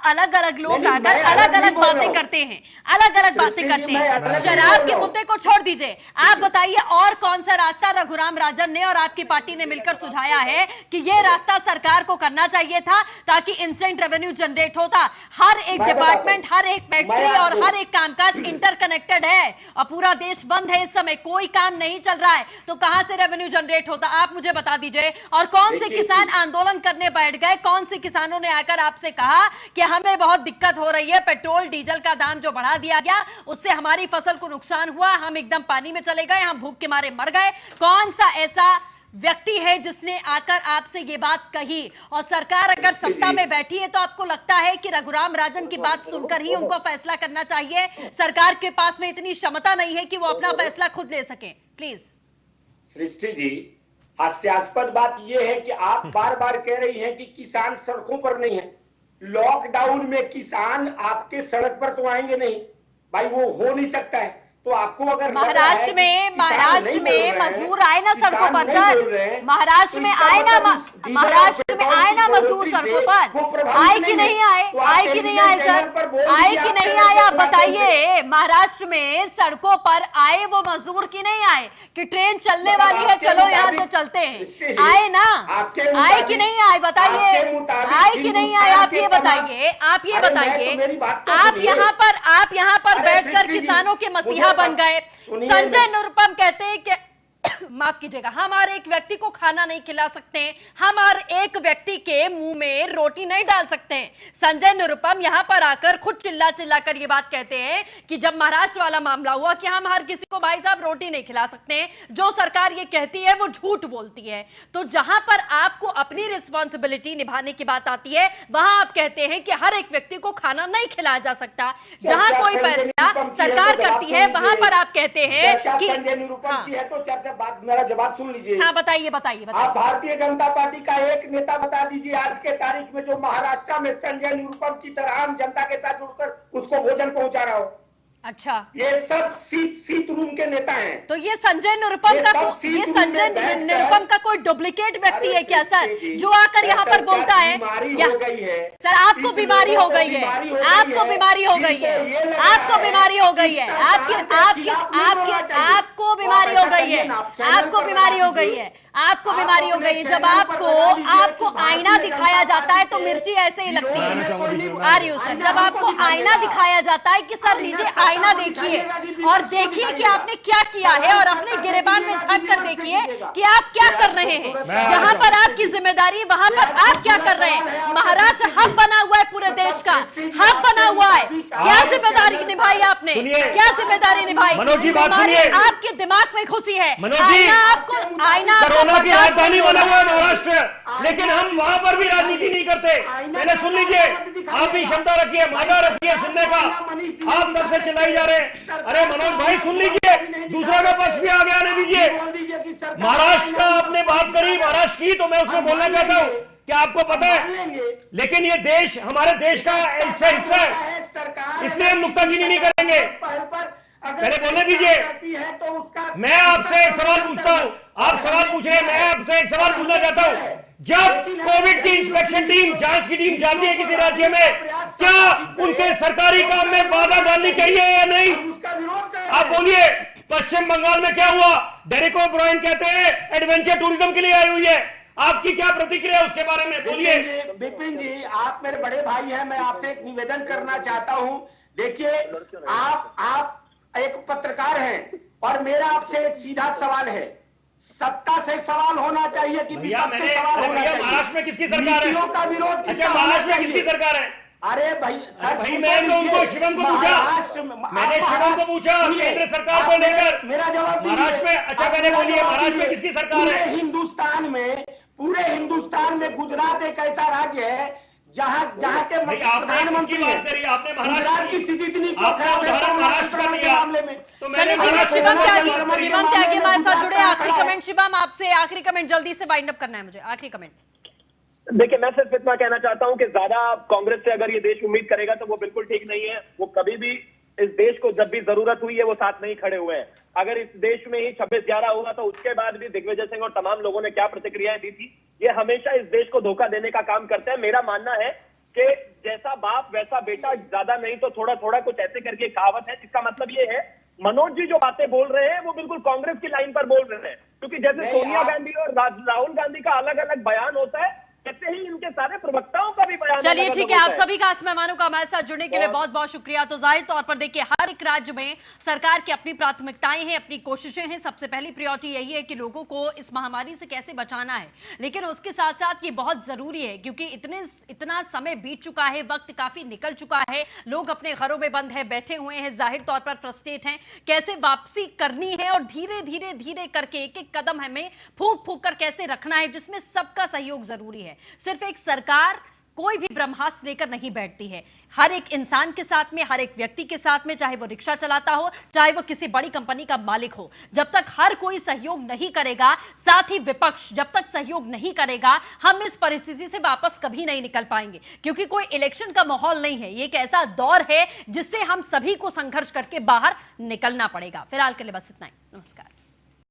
अलग अलग लोग आकर अलग अलग बातें करते हैं, अलग अलग बातें करते हैं। शराब के मुद्दे को छोड़ दीजिए, आप बताइए और कौन सा रास्ता रघुराम राजन ने और आपकी पार्टी ने मिलकर सुझाया है कि ये रास्ता सरकार को करना चाहिए था ताकि इंस्टेंट रेवेन्यू जनरेट होता। हर एक डिपार्टमेंट, हर एक फैक्ट्री और हर एक कामकाज इंटरकनेक्टेड है और पूरा देश बंद है इस समय, कोई काम नहीं चल रहा है, तो कहां से रेवेन्यू जनरेट होता? आप मुझे बता दीजिए। और कौन से किसान आंदोलन करने बैठ गए? कौन से किसानों ने आकर आपसे कहा कि हमें बहुत दिक्कत हो रही है, पेट्रोल डीजल का दाम जो बढ़ा दिया गया उससे हमारी फसल को नुकसान हुआ, हम एकदम पानी में चले गए, हम भूख के मारे मर गए? कौन सा ऐसा व्यक्ति है जिसने आकर आपसे ये बात कही? और सरकार अगर सत्ता में बैठी है तो आपको लगता है कि रघुराम राजन की बात सुनकर ही उनको फैसला करना चाहिए? सरकार के पास में इतनी क्षमता नहीं है कि वो अपना फैसला खुद ले सके। प्लीज सृष्टि जी, हास्यास्पद बात यह है कि आप बार बार कह रही हैं कि किसान सड़कों पर नहीं है। लॉकडाउन में किसान आपके सड़क पर तो आएंगे नहीं भाई, वो हो नहीं सकता है। तो आपको अगर महाराष्ट्र में मजदूर आए ना सड़कों पर सर, महाराष्ट्र में आए ना मजदूर सड़कों पर, आए कि नहीं आए? आए कि नहीं आए सर? आए कि नहीं आए? आप बताइए, महाराष्ट्र में सड़कों पर आए वो मजदूर की नहीं आए कि ट्रेन चलने वाली है चलो यहाँ से चलते हैं? आए ना? आए कि नहीं आए? बताइए, आए कि नहीं आए? आप ये बताइए, आप ये बताइए। आप यहाँ पर बैठकर किसानों के मसीहा बन गए। संजय निरुपम कहते हैं कि माफ कीजिएगा, हम हर एक व्यक्ति को खाना नहीं खिला सकते, हम हर एक व्यक्ति के मुंह में रोटी नहीं डाल सकते। संजय निरुपम यहां पर आकर खुद चिल्ला चिल्लाकर ये बात कहते हैं कि जब महाराष्ट्र वाला मामला हुआ कि हम हर किसी को भाई साहब रोटी नहीं खिला सकते, जो सरकार ये कहती है वो झूठ बोलती है। तो जहां पर आपको अपनी रिस्पॉन्सिबिलिटी निभाने की बात आती है, वहां आप कहते हैं कि हर एक व्यक्ति को खाना नहीं खिलाया जा सकता। जहां कोई फैसला सरकार करती है वहां पर आप कहते हैं कि संजय निरुपम की है तो चर्चा बात, मेरा जवाब सुन लीजिए। हाँ बताइए बताइए बताइए। आप भारतीय जनता पार्टी का एक नेता बता दीजिए आज के तारीख में जो महाराष्ट्र में संजय निरुपम की तरह आम जनता के साथ जुड़कर उसको भोजन पहुंचा रहा हो। अच्छा, ये सब सीट रूम के नेता हैं। तो ये संजय निरुपम का कोई डुप्लीकेट व्यक्ति है क्या सर, जो आकर यहाँ पर बोलता है? सर आपको बीमारी हो गई है, आपको बीमारी हो गई है, आपको बीमारी हो गई है, आपको बीमारी हो गई है, आपको बीमारी हो गई है, आपको बीमारी हो गई है। जब आपको आईना दिखाया जाता है तो मिर्ची ऐसे ही लगती है। आ रही हूँ सर, जब आपको आईना दिखाया जाता है कि सर नीचे आईना देखिए और देखिए कि आपने क्या किया है और अपने गिरेबान में झांक कर देखिए कि आप क्या कर रहे हैं। जहां पर आपकी जिम्मेदारी वहां पर आप क्या कर रहे हैं। महाराष्ट्र हब बना हुआ है, पूरे देश का हब बना हुआ है। क्या जिम्मेदारी निभाई आपने, क्या जिम्मेदारी निभाई? मनोज जी बात सुनिए, आपके दिमाग में खुशी है, आईना कोरोना की राजधानी बना हुआ है महाराष्ट्र, लेकिन हम वहां पर भी राजनीति नहीं करते। पहले सुन लीजिए, आप भी क्षमता रखिए, मादा रखिए सुनने का। आप तब से चिल्लाई जा रहे हैं। अरे मनोज भाई सुन लीजिए, दूसरा का पक्ष भी आगे आने दीजिए। महाराष्ट्र का आपने बात करी, महाराष्ट्र की, तो मैं उसमें बोलना चाहता हूँ कि आपको पता है, लेकिन ये देश हमारे देश का ऐसा हिस्सा है, इसलिए हम नुक्ताचीनी नहीं करेंगे। पहले बोलने दीजिए। मैं आपसे एक सवाल पूछता हूँ, आप सवाल पूछ रहे हैं, मैं आपसे एक सवाल पूछना चाहता हूँ। जब कोविड की इंस्पेक्शन टीम, जांच की टीम जाती है किसी राज्य में, क्या उनके सरकारी काम में बाधा डालनी चाहिए या नहीं? आप बोलिए। पश्चिम बंगाल में क्या हुआ? डेरेक ओब्रायन कहते हैं एडवेंचर टूरिज्म के लिए आई हुई है। आपकी क्या प्रतिक्रिया है उसके बारे में बोलिए। विपिन जी, आप मेरे बड़े भाई हैं, मैं आपसे एक निवेदन करना चाहता हूं। देखिए, आप एक पत्रकार हैं और मेरा आपसे एक सीधा सवाल है, सत्ता से सवाल होना चाहिए कि भैया विपक्ष से सवाल होना चाहिए? महाराष्ट्र में किसकी सरकार है? नीतियों का विरोध अच्छा, किसका महाराष्ट्र में होना किसकी चाहिए? सरकार है? अरे भाई मैंने तो उनको शिवम को पूछा, मैंने शिवम को पूछा केंद्र सरकार को लेकर, मेरा जवाब महाराष्ट्र में। अच्छा मैंने बोलिए, महाराष्ट्र में किसकी सरकार है? पूरे हिंदुस्तान में गुजरात एक ऐसा राज्य है जहां के प्रधानमंत्री बात करी आपने, गुजरात की स्थिति इतनी महाराष्ट्र का दिया मामले में। तो चलिए ठीक है, शिवम त्यागी हमारे साथ जुड़े। आखिरी कमेंट शिवम, आपसे आखिरी कमेंट जल्दी से वाइंड अप करना है मुझे, आखिरी कमेंट। देखिए, मैं सिर्फ इतना कहना चाहता हूं कि ज्यादा कांग्रेस से अगर ये देश उम्मीद करेगा तो वो बिल्कुल ठीक नहीं है। वो कभी भी इस देश को जब भी जरूरत हुई है वो साथ नहीं खड़े हुए हैं। अगर इस देश में ही 26/11 हुआ तो उसके बाद भी दिग्विजय सिंह और तमाम लोगों ने क्या प्रतिक्रियाएं दी थी। ये हमेशा इस देश को धोखा देने का काम करते हैं। मेरा मानना है कि जैसा बाप वैसा बेटा, ज्यादा नहीं तो थोड़ा थोड़ा कुछ ऐसे करके कहावत है, जिसका मतलब ये है मनोज जी जो बातें बोल रहे हैं वो बिल्कुल कांग्रेस की लाइन पर बोल रहे हैं। क्योंकि जैसे सोनिया गांधी और राहुल गांधी का अलग अलग बयान होता है, ऐसे ही इनके सारे प्रवक्ताओं का भी बयान। चलिए ठीक है, आप सभी का मेहमानों का हमारे साथ जुड़ने के लिए बहुत बहुत शुक्रिया। तो जाहिर तौर पर देखिए, हर एक राज्य में सरकार की अपनी प्राथमिकताएं हैं, अपनी कोशिशें हैं। सबसे पहली प्रायोरिटी यही है कि लोगों को इस महामारी से कैसे बचाना है, लेकिन उसके साथ साथ ये बहुत जरूरी है क्योंकि इतना समय बीत चुका है, वक्त काफी निकल चुका है, लोग अपने घरों में बंद है, बैठे हुए हैं, जाहिर तौर पर फ्रस्ट्रेट हैं। कैसे वापसी करनी है और धीरे धीरे धीरे करके एक एक कदम हमें फूंक फूंक कर कैसे रखना है, जिसमें सबका सहयोग जरूरी है। सिर्फ एक सरकार कोई भी ब्रह्मास्त्र लेकर नहीं बैठती है। हर एक इंसान के साथ में, हर एक व्यक्ति के साथ में, चाहे वो रिक्शा चलाता हो, चाहे वो किसी बड़ी कंपनी का मालिक हो, जब तक हर कोई सहयोग नहीं करेगा, साथ ही विपक्ष जब तक सहयोग नहीं करेगा, हम इस परिस्थिति से वापस कभी नहीं निकल पाएंगे। क्योंकि कोई इलेक्शन का माहौल नहीं है, ये एक ऐसा दौर है जिससे हम सभी को संघर्ष करके बाहर निकलना पड़ेगा। फिलहाल के लिए बस इतना ही। नमस्कार।